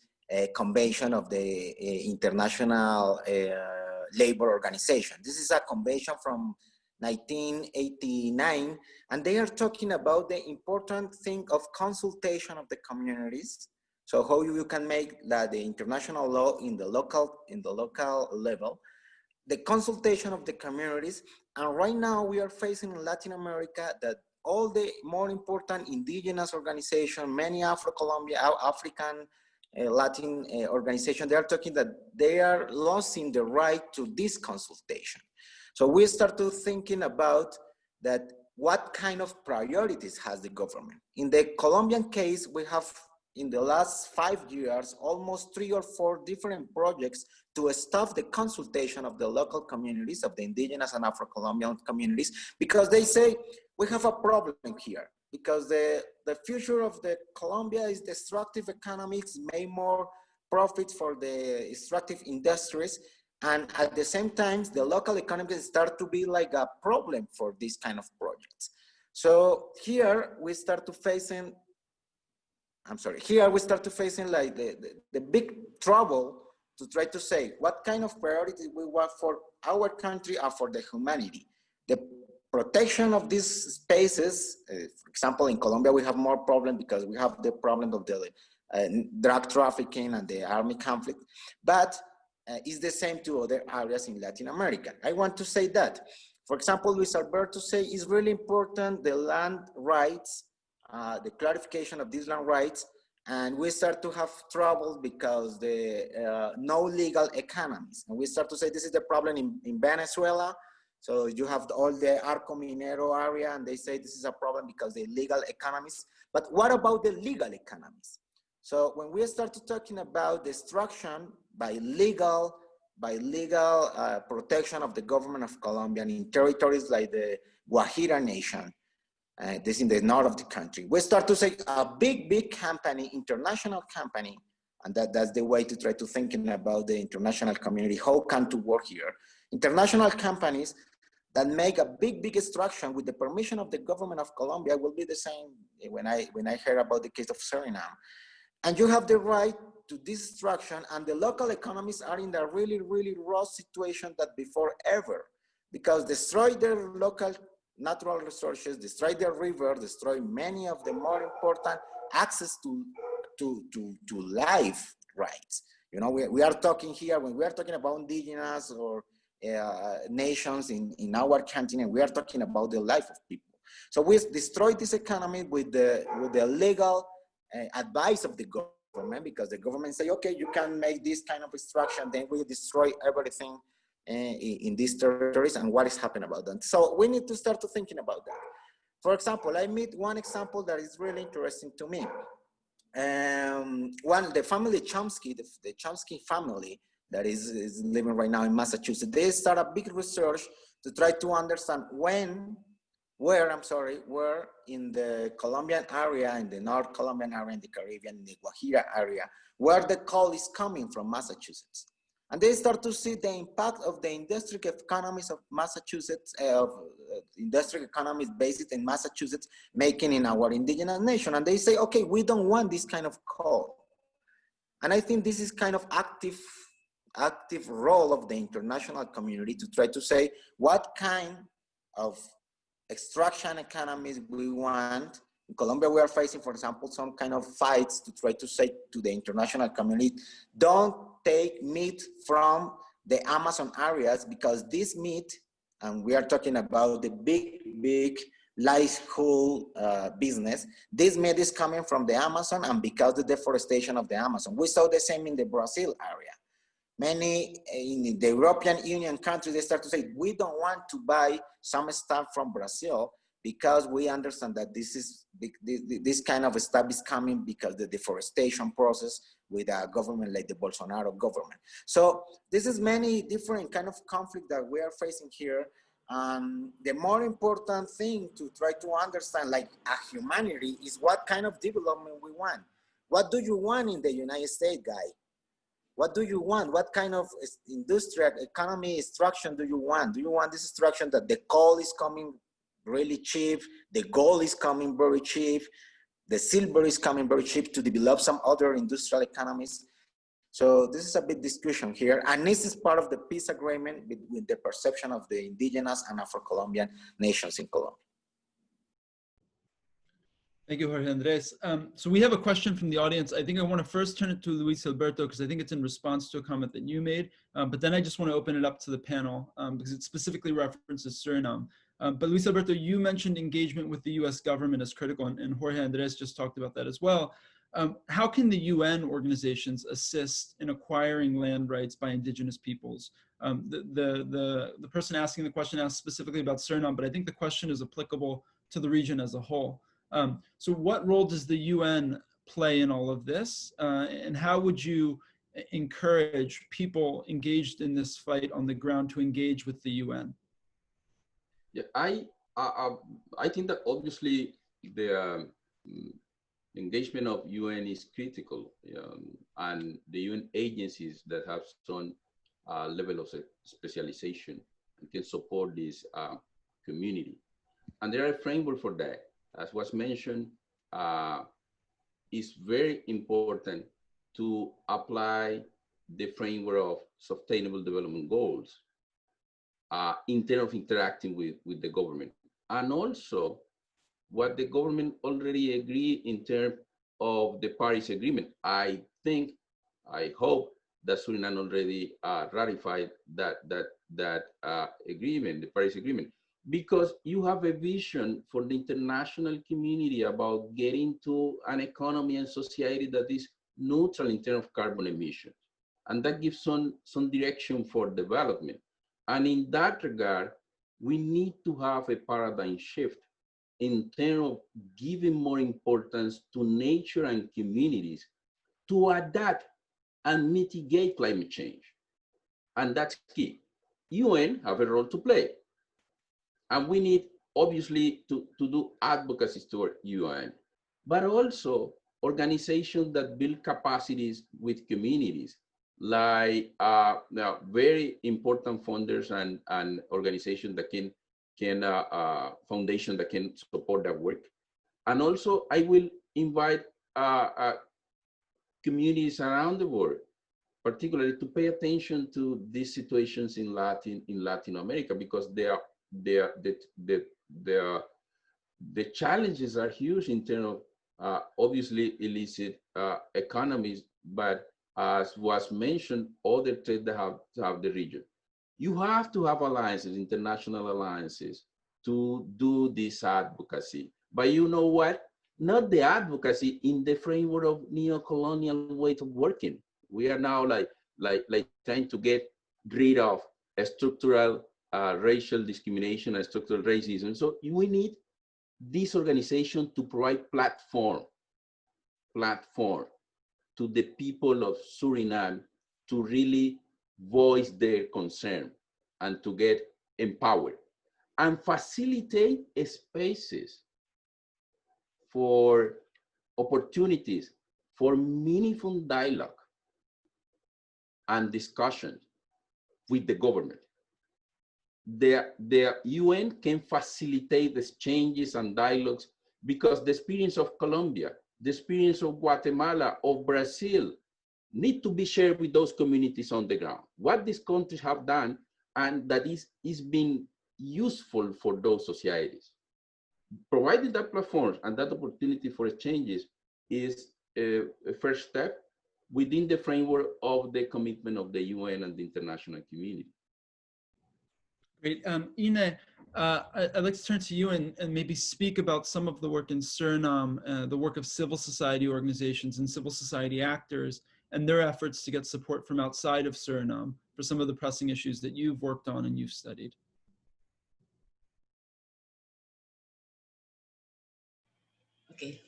S3: Convention of the International Labor Organization. This is a convention from 1989, and they are talking about the important thing of consultation of the communities. So how you can make that the international law in the local level, the consultation of the communities. And right now we are facing in Latin America that all the more important indigenous organizations, many African Latin organizations, they are talking that they are losing the right to this consultation. So we start to thinking about that, what kind of priorities has the government? In the Colombian case, we have in the last 5 years, almost 3 or 4 different projects to stop the consultation of the local communities, of the indigenous and Afro-Colombian communities, because they say, we have a problem here, because the future of the Colombia is the extractive economics, make more profits for the extractive industries. And at the same time, the local economies start to be like a problem for these kind of projects. So here we start to facing, like the big trouble to try to say what kind of priorities we want for our country or for the humanity. The protection of these spaces, for example, in Colombia, we have more problem because we have the problem of the drug trafficking and the army conflict, but is the same to other areas in Latin America. I want to say that, for example, Luis Alberto say it's really important, the land rights, the clarification of these land rights, and we start to have trouble because the no legal economies. And we start to say this is the problem in Venezuela, So you have all the Arco Minero area, and they say this is a problem because the illegal economies. But what about the legal economies? So when we start talking about destruction by legal protection of the government of Colombia in territories like the Guajira Nation, this in the north of the country, we start to say a big company, international company, and that's the way to try to thinking about the international community, how can to work here. International companies that make a big extraction with the permission of the government of Colombia will be the same when I heard about the case of Suriname. And you have the right to this extraction, and the local economies are in a really raw situation that before ever, because destroy their local natural resources, destroy their river, destroy many of the more important access to life rights. You know, we are talking here, when we are talking about indigenous or nations in our continent, we are talking about the life of people. So we destroy this economy with the legal advice of the government, because the government say, okay, you can make this kind of extraction, then we destroy everything in these territories, and what is happening about that. So we need to start to thinking about that. For example, I meet one example that is really interesting to me. The family Chomsky, the Chomsky family that is living right now in Massachusetts, they start a big research to try to understand where in the Colombian area, in the North Colombian area, in the Caribbean, in the Guajira area, where the coal is coming from Massachusetts. And they start to see the impact of the industrial economies of Massachusetts, industrial economies based in Massachusetts, making in our indigenous nation. And they say, okay, we don't want this kind of coal. And I think this is kind of active role of the international community to try to say what kind of extraction economies we want. In Colombia, we are facing, for example, some kind of fights to try to say to the international community, don't take meat from the Amazon areas, because this meat, and we are talking about the big livelihood business, this meat is coming from the Amazon, and because the deforestation of the Amazon. We saw the same in the Brazil area. Many in the European Union countries, they start to say, we don't want to buy some stuff from Brazil because we understand that this kind of stuff is coming because the deforestation process with a government like the Bolsonaro government. So this is many different kind of conflict that we are facing here. The more important thing to try to understand, like a humanity, is what kind of development we want. What do you want in the United States, guy? What do you want? What kind of industrial economy extraction do you want? Do you want this extraction that the coal is coming really cheap, the gold is coming very cheap, the silver is coming very cheap to develop some other industrial economies? So this is a big discussion here, and this is part of the peace agreement with the perception of the indigenous and Afro-Colombian nations in Colombia.
S1: Thank you, Jorge Andrés. So we have a question from the audience. I think I want to first turn it to Luis Gilberto, because I think it's in response to a comment that you made, but then I just want to open it up to the panel because it specifically references Suriname. But Luis Gilberto, you mentioned engagement with the US government as critical, and Jorge Andrés just talked about that as well. How can the UN organizations assist in acquiring land rights by indigenous peoples? The person asking the question asked specifically about Suriname, but I think the question is applicable to the region as a whole. So what role does the UN play in all of this? And how would you encourage people engaged in this fight on the ground to engage with the UN?
S2: Yeah, I think that obviously the engagement of UN is critical, and the UN agencies that have some level of specialization and can support this community. And there are a framework for that. As was mentioned, it's very important to apply the framework of sustainable development goals in terms of interacting with the government. And also what the government already agreed in terms of the Paris Agreement. I hope that Suriname already ratified that agreement, the Paris Agreement, because you have a vision for the international community about getting to an economy and society that is neutral in terms of carbon emissions. And that gives some direction for development. And in that regard, we need to have a paradigm shift in terms of giving more importance to nature and communities to adapt and mitigate climate change. And that's key. UN have a role to play. And we need, obviously, to do advocacy toward UN, but also organizations that build capacities with communities, like now very important funders and organizations that can foundation that can support that work. And also, I will invite communities around the world, particularly to pay attention to these situations in Latin America, because the challenges are huge in terms of obviously illicit economies, but as was mentioned, other trade that have the region. You have to have alliances, international alliances, to do this advocacy. But you know what? Not the advocacy in the framework of neo-colonial ways of working. We are now like trying to get rid of a structural racial discrimination and structural racism. So we need this organization to provide platform to the people of Suriname to really voice their concern and to get empowered and facilitate spaces for opportunities for meaningful dialogue and discussion with the government. The UN can facilitate the exchanges and dialogues because the experience of Colombia, the experience of Guatemala, of Brazil, need to be shared with those communities on the ground. What these countries have done and that is being useful for those societies. Providing that platform and that opportunity for exchanges is a first step within the framework of the commitment of the UN and the international community.
S1: Great. Ine, I'd like to turn to you and maybe speak about some of the work in Suriname, the work of civil society organizations and civil society actors, and their efforts to get support from outside of Suriname for some of the pressing issues that you've worked on and you've studied.
S4: Okay.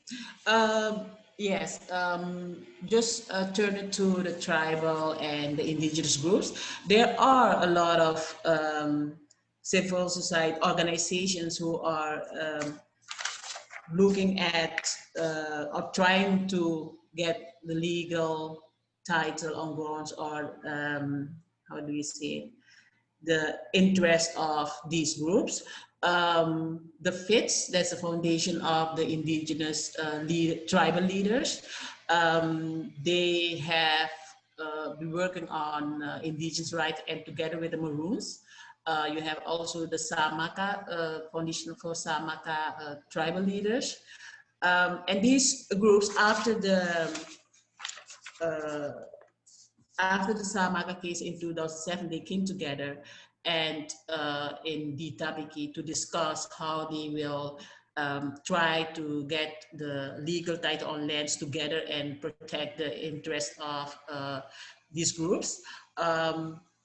S4: Yes, just turn it to the tribal and the indigenous groups. There are a lot of civil society organizations who are looking at or trying to get the legal title on grounds or how do you say it? The interest of these groups. The FITS, that's the foundation of the indigenous tribal leaders. They have been working on indigenous rights and together with the Maroons. You have also the Samaka, Foundation for Samaka tribal leaders. And these groups, after the Samaka case in 2007, they came together and in Ditabiki to discuss how they will try to get the legal title on lands together and protect the interests of these groups.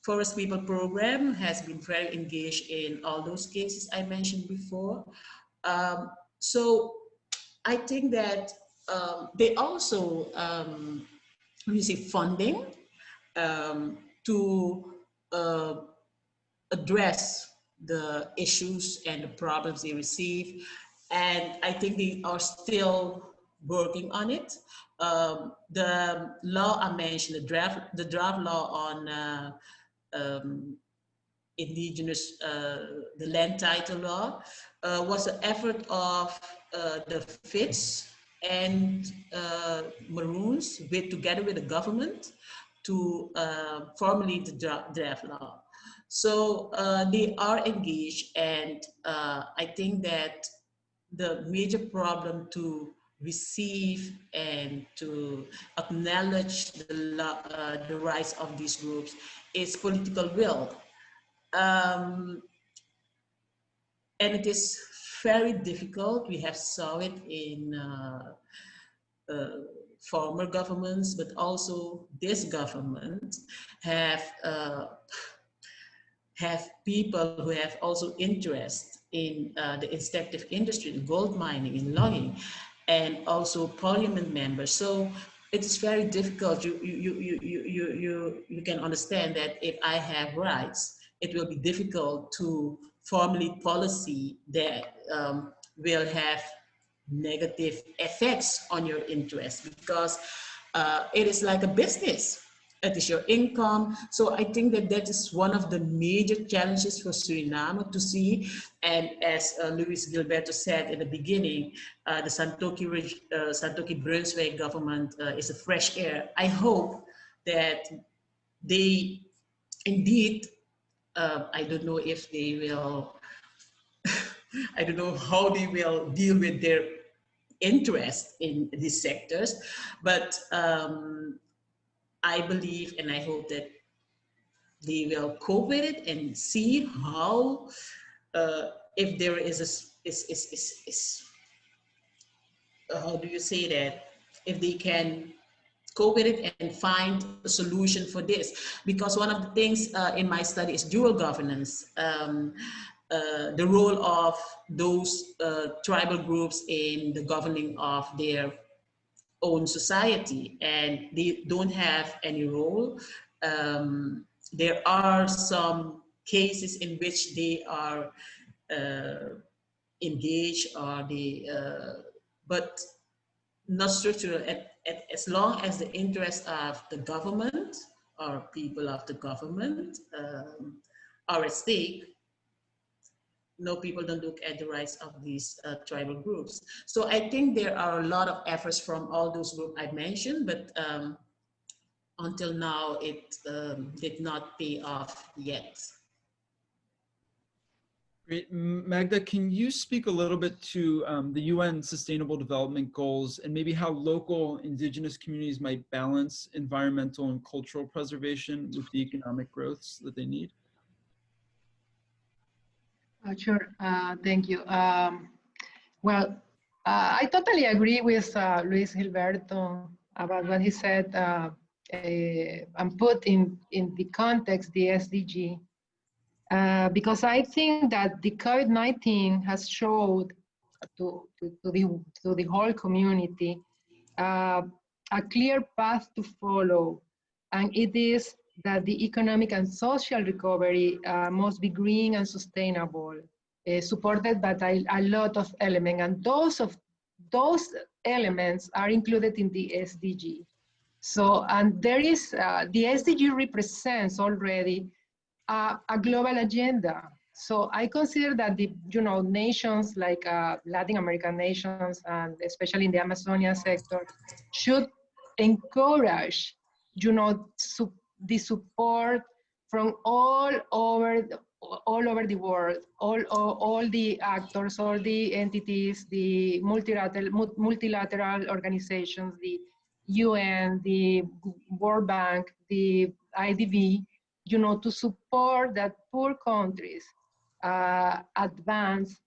S4: Forest People Program has been very engaged in all those cases I mentioned before. So I think that they also receive funding to address the issues and the problems they receive. And I think they are still working on it. The law I mentioned, the draft law on indigenous, the land title law, was an effort of the FITS and Maroons together with the government to formulate the draft law. So they are engaged, and I think that the major problem to receive and to acknowledge the rights of these groups is political will. And it is very difficult. We have saw it in former governments, but also this government have have people who have also interest in the extractive industry, in gold mining, in logging, and also parliament members. So it's very difficult. You can understand that if I have rights, it will be difficult to formulate policy that will have negative effects on your interest, because it is like a business. It is your income. So I think that that is one of the major challenges for Suriname to see. And as Luis Gilberto said in the beginning, the Santoki Brunswick government is a fresh air. I hope that they indeed, I don't know if they will, I don't know how they will deal with their interest in these sectors, but I believe and I hope that they will cope with it and see how, if there is how do you say that, if they can cope with it and find a solution for this. Because one of the things in my study is dual governance. The role of those tribal groups in the governing of their own society, and they don't have any role. There are some cases in which they are engaged, or they, but not structural. As long as the interests of the government or people of the government are at stake, no, people don't look at the rights of these tribal groups. So I think there are a lot of efforts from all those groups I mentioned, but until now it did not pay off yet.
S1: Great. Magda, can you speak a little bit to the UN Sustainable Development Goals and maybe how local indigenous communities might balance environmental and cultural preservation with the economic growths that they need?
S5: Sure, thank you. Well, I totally agree with Luis Gilberto about what he said and put in the context the SDG. Because I think that the COVID-19 has showed to the whole community a clear path to follow, and it is that the economic and social recovery must be green and sustainable, supported by a lot of elements, and those elements are included in the SDG. So, and there is, the SDG represents already a global agenda. So I consider that the nations like Latin American nations, and especially in the Amazonia sector, should encourage the support from all over the world, all the actors, all the entities, the multilateral organizations, the UN, the World Bank, the IDB, to support that poor countries advance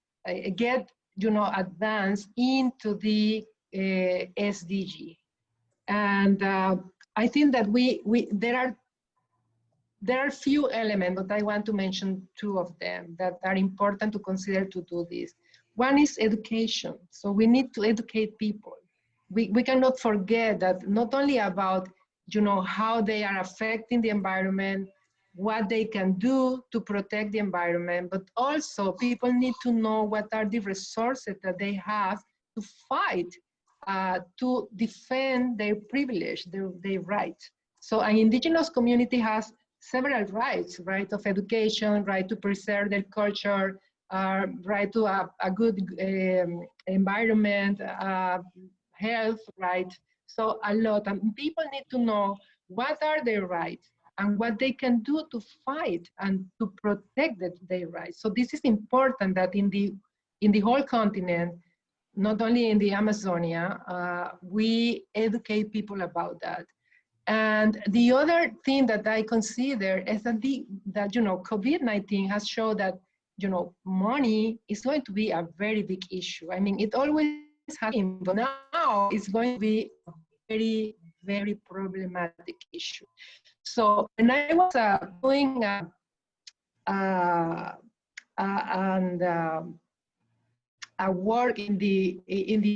S5: into the SDG. And I think that there are few elements, but I want to mention two of them that are important to consider to do this. One is education. So we need to educate people. We cannot forget that not only about how they are affecting the environment, what they can do to protect the environment, but also people need to know what are the resources that they have to fight, to defend their privilege, their rights. So an indigenous community has several rights: right of education, right to preserve their culture, right to a good environment, health, right? So a lot, and people need to know what are their rights and what they can do to fight and to protect their rights. So this is important that in the whole continent, not only in the Amazonia, we educate people about that. And the other thing that I consider is that COVID-19 has shown that money is going to be a very big issue. I mean, it always has been, but now it's going to be a very, very problematic issue. So when I was doing work in the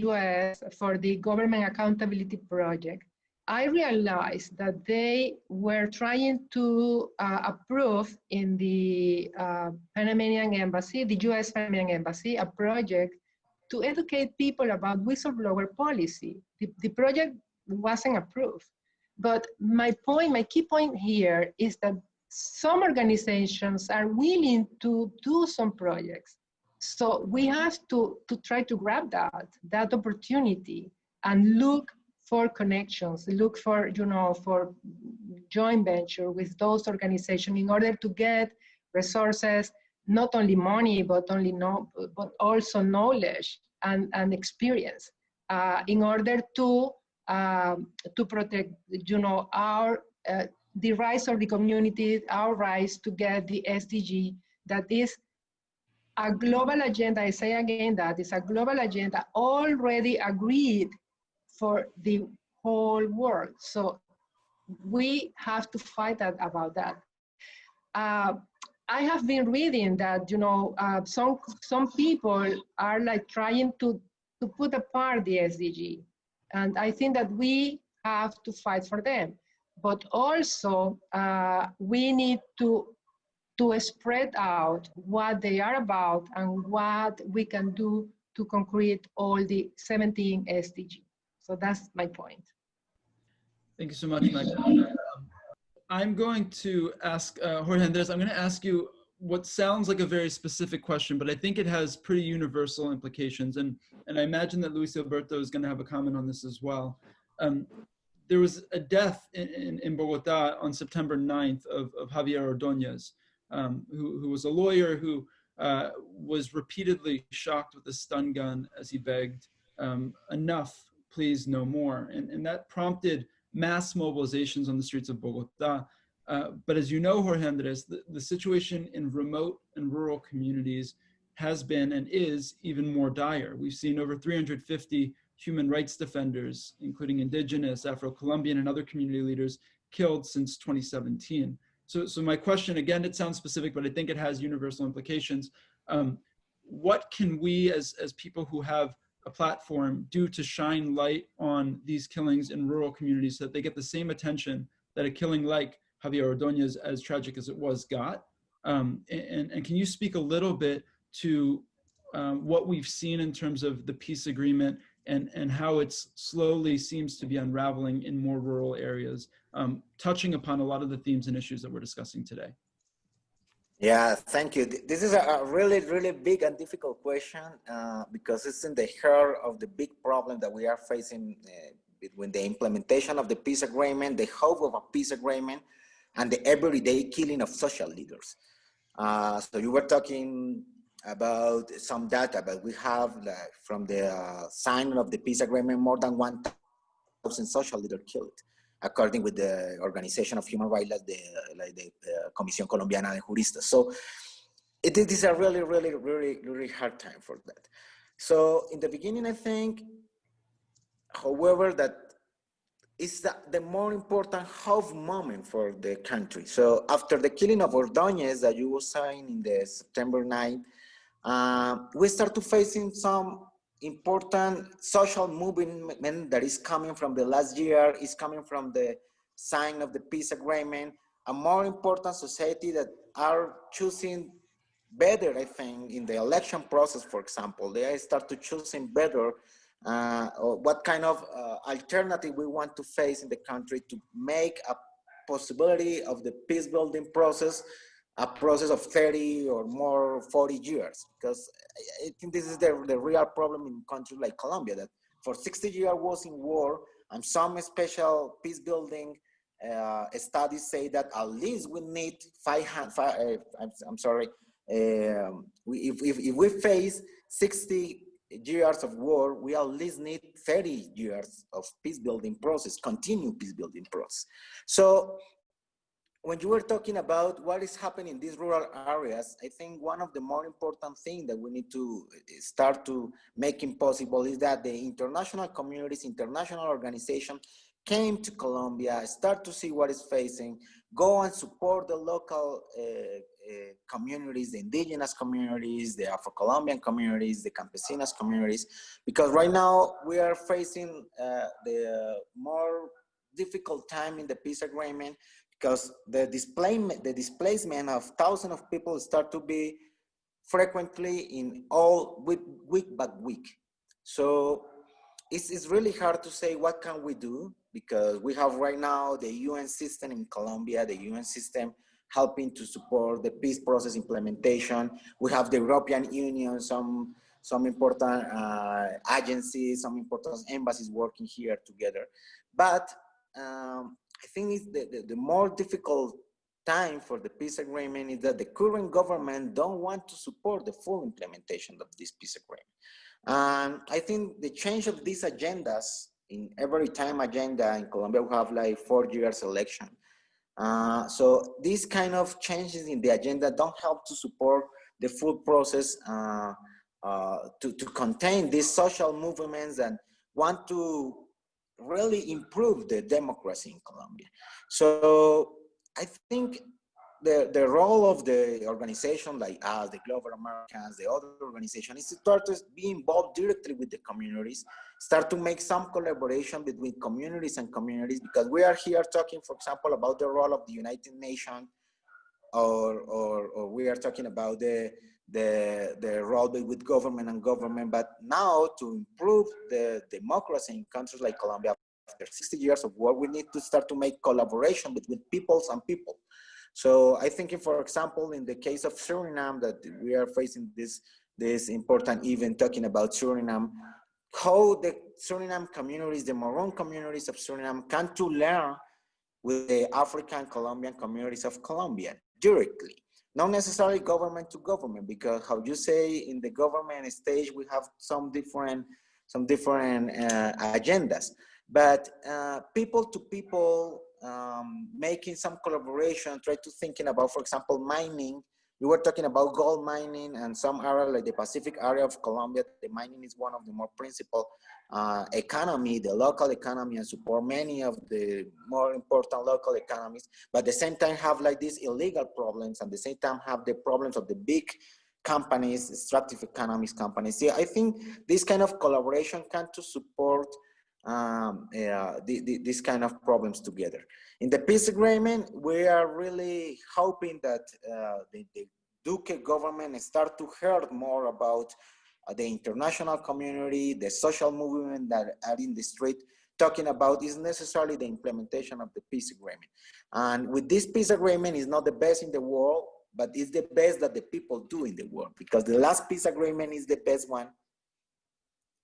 S5: US for the Government Accountability Project, I realized that they were trying to approve in the Panamanian Embassy, the US Panamanian Embassy, a project to educate people about whistleblower policy. The project wasn't approved. But my key point here is that some organizations are willing to do some projects. So we have to try to grab that opportunity and look for connections, look for, for joint venture with those organizations in order to get resources, not only money, but also knowledge and experience in order to protect, our the rights of the community, our rights to get the SDG that is a global agenda. I say again that it's a global agenda already agreed for the whole world. So we have to fight about that. I have been reading that, some people are like trying to put apart the SDG. And I think that we have to fight for them. But also we need to spread out what they are about and what we can do to concrete all the 17 SDG. So that's my point.
S1: Thank you so much, Magda. I'm going to ask Jorge Andrés, I'm going to ask you what sounds like a very specific question, but I think it has pretty universal implications. And I imagine that Luis Gilberto is going to have a comment on this as well. There was a death in Bogota on September 9th of Javier Ordóñez, who was a lawyer who was repeatedly shocked with a stun gun as he begged, enough, please, no more. And that prompted mass mobilizations on the streets of Bogota. But as you know, Jorge Andrés, the situation in remote and rural communities has been and is even more dire. We've seen over 350 human rights defenders, including Indigenous, Afro-Colombian, and other community leaders killed since 2017. So my question, again, it sounds specific, but I think it has universal implications. What can we as people who have a platform do to shine light on these killings in rural communities so that they get the same attention that a killing like Javier Ordóñez, as tragic as it was, got? And can you speak a little bit to what we've seen in terms of the peace agreement and how it slowly seems to be unraveling in more rural areas, touching upon a lot of the themes and issues that we're discussing today?
S3: Yeah, thank you. This is a really, really big and difficult question because it's in the heart of the big problem that we are facing between the implementation of the peace agreement, the hope of a peace agreement, and the everyday killing of social leaders. So you were talking about some data, but we have from the signing of the peace agreement, more than 1,000 social leaders killed, according with the Organization of Human Rights, like the Comisión Colombiana de Juristas. So it is a really, really, really, really hard time for that. So in the beginning, I think, however, that is the more important hope moment for the country. So after the killing of Ordóñez that you were saying in the September 9th, we start to facing some important social movement that is coming from the last year, is coming from the sign of the peace agreement, a more important society that are choosing better, I think, in the election process, for example. They start to choosing better what kind of alternative we want to face in the country to make a possibility of the peace building process a process of 30 or more 40 years, because I think this is the real problem in countries like Colombia, that for 60 years was in war, and some special peace building studies say that at least we need if we face 60 years of war, we at least need 30 years of peace building process, continued peace building process. So when you were talking about what is happening in these rural areas, I think one of the more important things that we need to start to making possible is that the international communities, international organizations came to Colombia, start to see what is facing, go and support the local communities, the indigenous communities, the Afro-Colombian communities, the campesinas communities, because right now we are facing the more difficult time in the peace agreement, because the displacement of thousands of people start to be frequently in all week by week. So it's really hard to say what can we do, because we have right now the UN system in Colombia, the UN system helping to support the peace process implementation. We have the European Union, some important agencies, some important embassies working here together. But I think it's the more difficult time for the peace agreement is that the current government don't want to support the full implementation of this peace agreement. And I think the change of these agendas, in every time agenda in Colombia, we have like 4 years election. So these kind of changes in the agenda don't help to support the full process to contain these social movements that want to really improve the democracy in Colombia. So I think the role of the organization like us, the Global Americans, the other organization, is to start to be involved directly with the communities, start to make some collaboration between communities and communities, because we are here talking, for example, about the role of the United Nations, or we are talking about the role with government and government. But now to improve the democracy in countries like Colombia, after 60 years of war, we need to start to make collaboration between peoples and people. So I think, for example, in the case of Suriname, that we are facing this important event talking about Suriname, how the Suriname communities, the Maroon communities of Suriname, can to learn with the African Colombian communities of Colombia directly, not necessarily government to government, because how you say in the government stage we have some different agendas, but people to people. Making some collaboration, try to thinking about, for example, mining. We were talking about gold mining, and some area like the Pacific area of Colombia, the mining is one of the more principal economy, the local economy, and support many of the more important local economies, but at the same time have like these illegal problems, and at the same time have the problems of the big companies, extractive economics companies. Yeah, I think this kind of collaboration can to support these kind of problems together. In the peace agreement, we are really hoping that the Duque government start to hear more about the international community, the social movement that are in the street, talking about is necessarily the implementation of the peace agreement. And with this peace agreement, is not the best in the world, but it's the best that the people do in the world, because the last peace agreement is the best one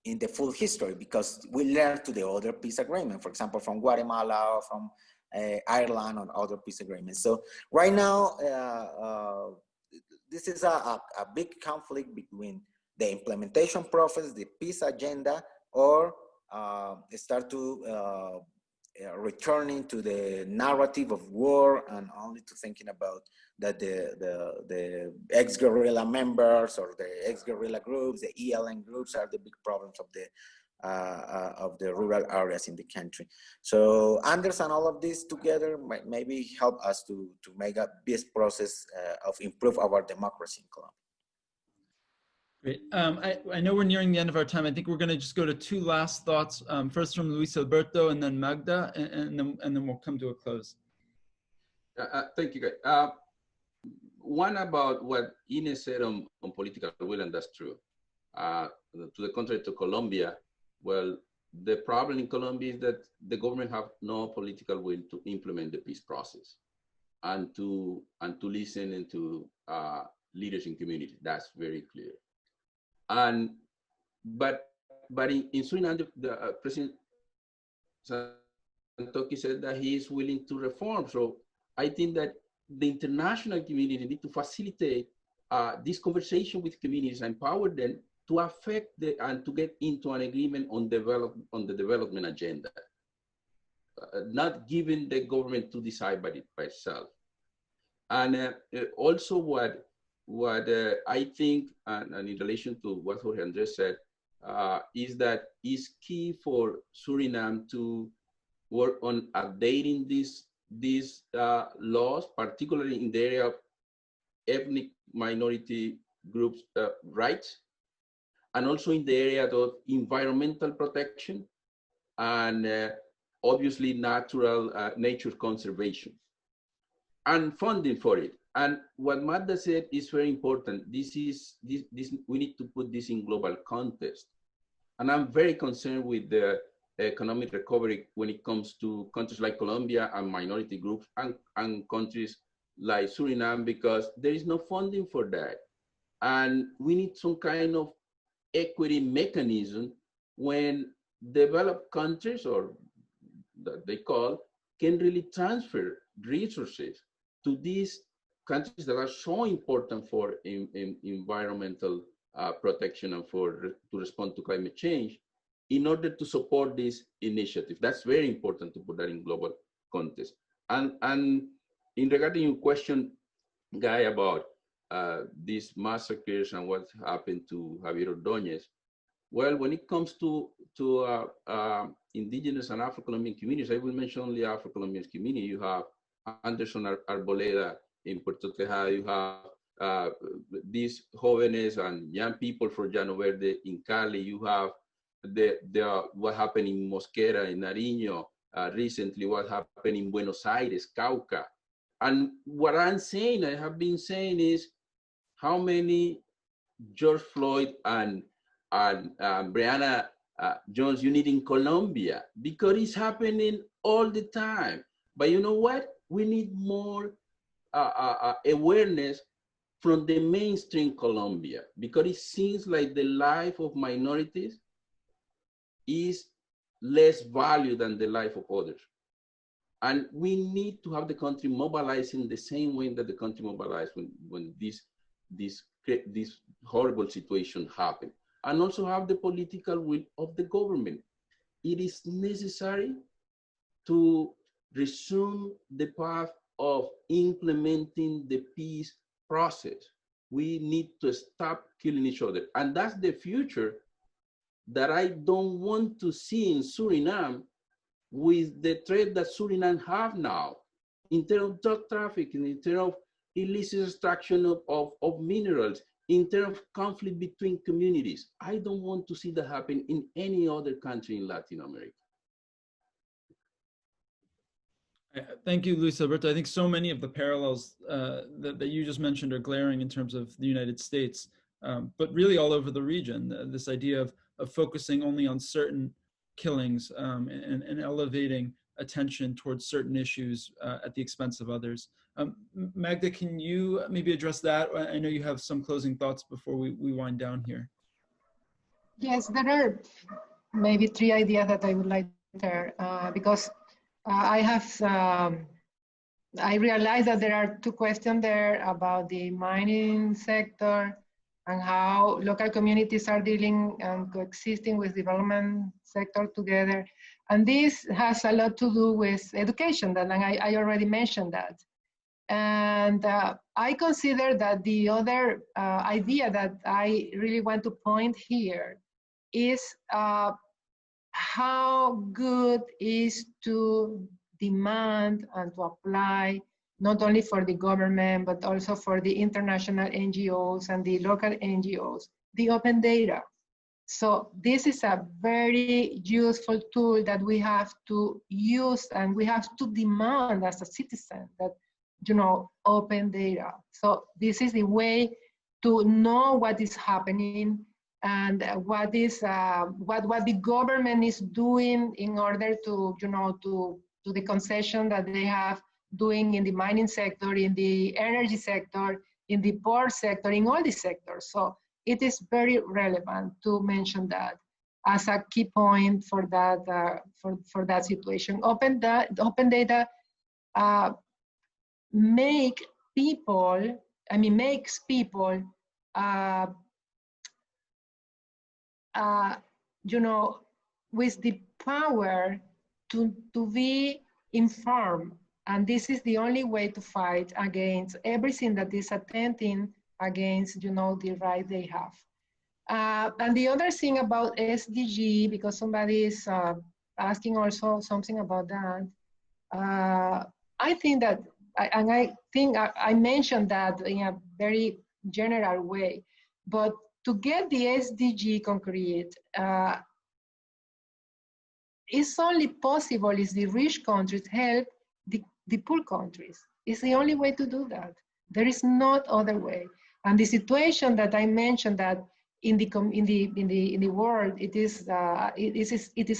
S3: in the full history, because we learned to the other peace agreement, for example, from Guatemala or from Ireland on other peace agreements. So right now, this is a big conflict between the implementation process, the peace agenda, or start to returning to the narrative of war and only to thinking about that the ex-guerrilla members or the ex-guerrilla groups, the ELN groups, are the big problems of the rural areas in the country. So Anders and all of this together might maybe help us to make a peace process of improve our democracy in Colombia.
S1: Great. I know we're nearing the end of our time. I think we're going to just go to 2 last thoughts. First from Luis Gilberto, and then Magda, and then we'll come to a close.
S2: Thank you, guys. One about what Ines said on political will, and that's true. To the contrary to Colombia, well, the problem in Colombia is that the government have no political will to implement the peace process and to listen and to leaders in community. That's very clear. But in Suriname, the President Santoki said that he is willing to reform. So I think that the international community need to facilitate this conversation with communities, empower them to affect and to get into an agreement on the development agenda, not giving the government to decide by itself. And also what I think, and in relation to what Jorge Andrés said, is that it's key for Suriname to work on updating these laws, particularly in the area of ethnic minority groups' rights, and also in the area of environmental protection and obviously nature conservation and funding for it. And what Magda said is very important. This we need to put this in global context. And I'm very concerned with the economic recovery when it comes to countries like Colombia and minority groups and countries like Suriname, because there is no funding for that. And we need some kind of equity mechanism when developed countries, or that they call, can really transfer resources to these countries that are so important for environmental protection and to respond to climate change, in order to support this initiative. That's very important to put that in global context. And in regarding your question, Guy, about these massacres and what happened to Javier Ordóñez, well, when it comes to indigenous and Afro-Colombian communities, I will mention only Afro-Colombian community. You have Anderson Arboleda in Puerto Tejada, you have these jóvenes and young people from Llano Verde in Cali, you have what happened in Mosquera, in Nariño, recently what happened in Buenos Aires, Cauca. And what I have been saying is, how many George Floyd and Breonna Jones you need in Colombia? Because it's happening all the time. But you know what? We need more awareness from the mainstream Colombia, because it seems like the life of minorities is less value than the life of others. And we need to have the country mobilizing the same way that the country mobilized when this horrible situation happened. And also have the political will of the government. It is necessary to resume the path of implementing the peace process. We need to stop killing each other. And that's the future that I don't want to see in Suriname, with the threat that Suriname have now, in terms of drug trafficking, in terms of illicit extraction of minerals, in terms of conflict between communities. I don't want to see that happen in any other country in Latin America.
S1: Thank you, Luis Alberto. I think so many of the parallels that you just mentioned are glaring in terms of the United States, but really all over the region. This idea of focusing only on certain killings and elevating attention towards certain issues at the expense of others. Magda, can you maybe address that? I know you have some closing thoughts before we wind down here.
S5: Yes, there are maybe 3 ideas that I would like to share, because I realize that there are 2 questions there about the mining sector and how local communities are dealing and coexisting with development sector together. And this has a lot to do with education, and I already mentioned that. And I consider that the other idea that I really want to point here is how good is to demand and to apply, not only for the government, but also for the international NGOs and the local NGOs, the open data. So this is a very useful tool that we have to use, and we have to demand as a citizen that, you know, open data. So this is the way to know what is happening and what is what the government is doing in order to, you know, to the concession that they have doing in the mining sector, in the energy sector, in the port sector, in all the sectors. So it is very relevant to mention that as a key point for that for that situation. Open data makes people you know, with the power to be informed. And this is the only way to fight against everything that is attempting against, you know, the right they have. And the other thing about SDG, because somebody is asking also something about that. I think that, I mentioned that in a very general way, but to get the SDG concrete, it's only possible if the rich countries help the poor countries. It's the only way to do that. There is no other way. And the situation that I mentioned, that in the world, it is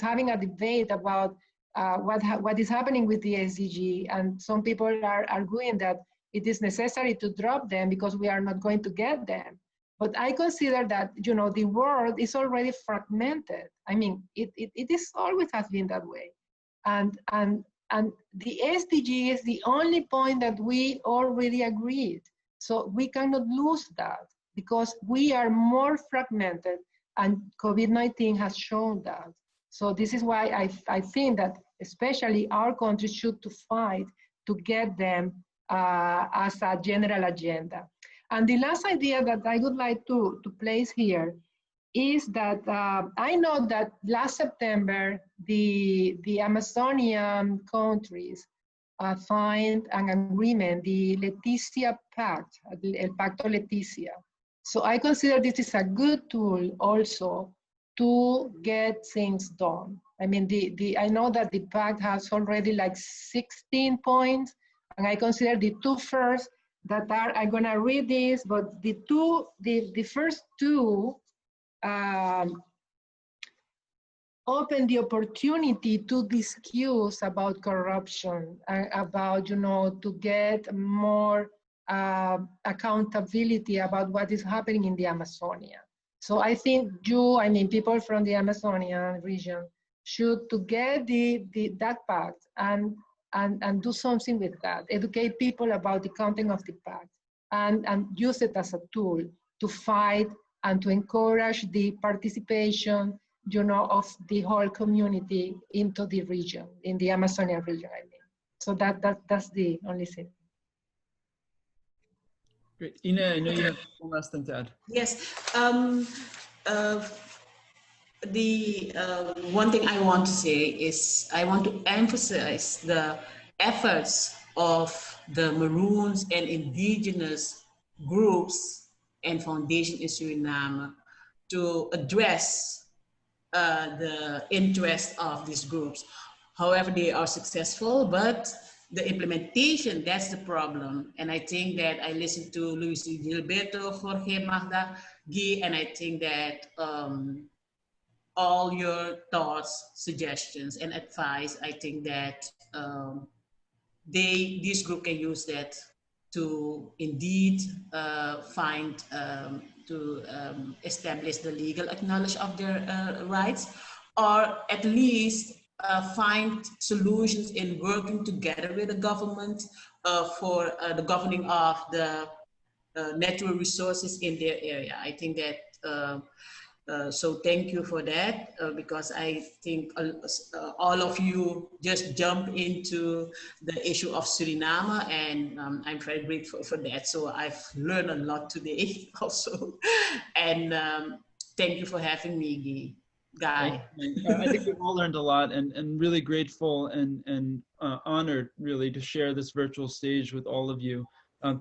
S5: having a debate about what is happening with the SDG, and some people are arguing that it is necessary to drop them because we are not going to get them. But I consider that, you know, the world is already fragmented. I mean, it is always has been that way. And the SDG is the only point that we already agreed. So we cannot lose that because we are more fragmented, and COVID-19 has shown that. So this is why I think that especially our countries should to fight to get them as a general agenda. And the last idea that I would like to place here is that I know that last September, the Amazonian countries signed an agreement, the Leticia Pact, El Pacto Leticia. So I consider this is a good tool also to get things done. I mean, I know that the pact has already like 16 points, and I consider the two first that are, I'm gonna read this, but the first two open the opportunity to discuss about corruption, about, you know, to get more accountability about what is happening in the Amazonia. So I think people from the Amazonian region should to get that pact and do something with that, educate people about the content of the pact, and use it as a tool to fight and to encourage the participation, you know, of the whole community into the region, in the Amazonian region, I mean. So that's the only thing.
S1: Great. Ina, I know you have one last thing to add.
S4: Yes. The one thing I want to say is I want to emphasize the efforts of the Maroons and indigenous groups and foundation in Suriname to address the interest of these groups. However, they are successful, but the implementation, that's the problem. And I think that I listened to Luis Gilberto, Jorge, Magda, Guy, and I think that all your thoughts, suggestions, and advice, I think that this group can use that to indeed establish the legal acknowledgement of their rights, or at least find solutions in working together with the government for the governing of the natural resources in their area. I think that so thank you for that, because I think all of you just jump into the issue of Suriname, and I'm very grateful for that. So I've learned a lot today also. And thank you for having me, Guy.
S1: I think we've all learned a lot, and really grateful and honored really to share this virtual stage with all of you.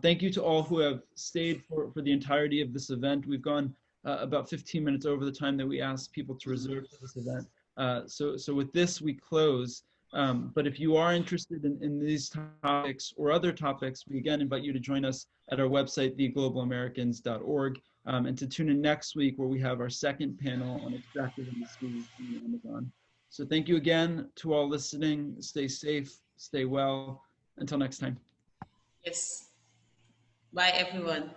S1: Thank you to all who have stayed for the entirety of this event. We've gone about 15 minutes over the time that we asked people to reserve for this event. So with this, we close. But if you are interested in these topics or other topics, we again invite you to join us at our website, theglobalAmericans.org, and to tune in next week where we have our second panel on extractive industries in the Amazon. So thank you again to all listening. Stay safe, stay well. Until next time.
S4: Yes. Bye, everyone.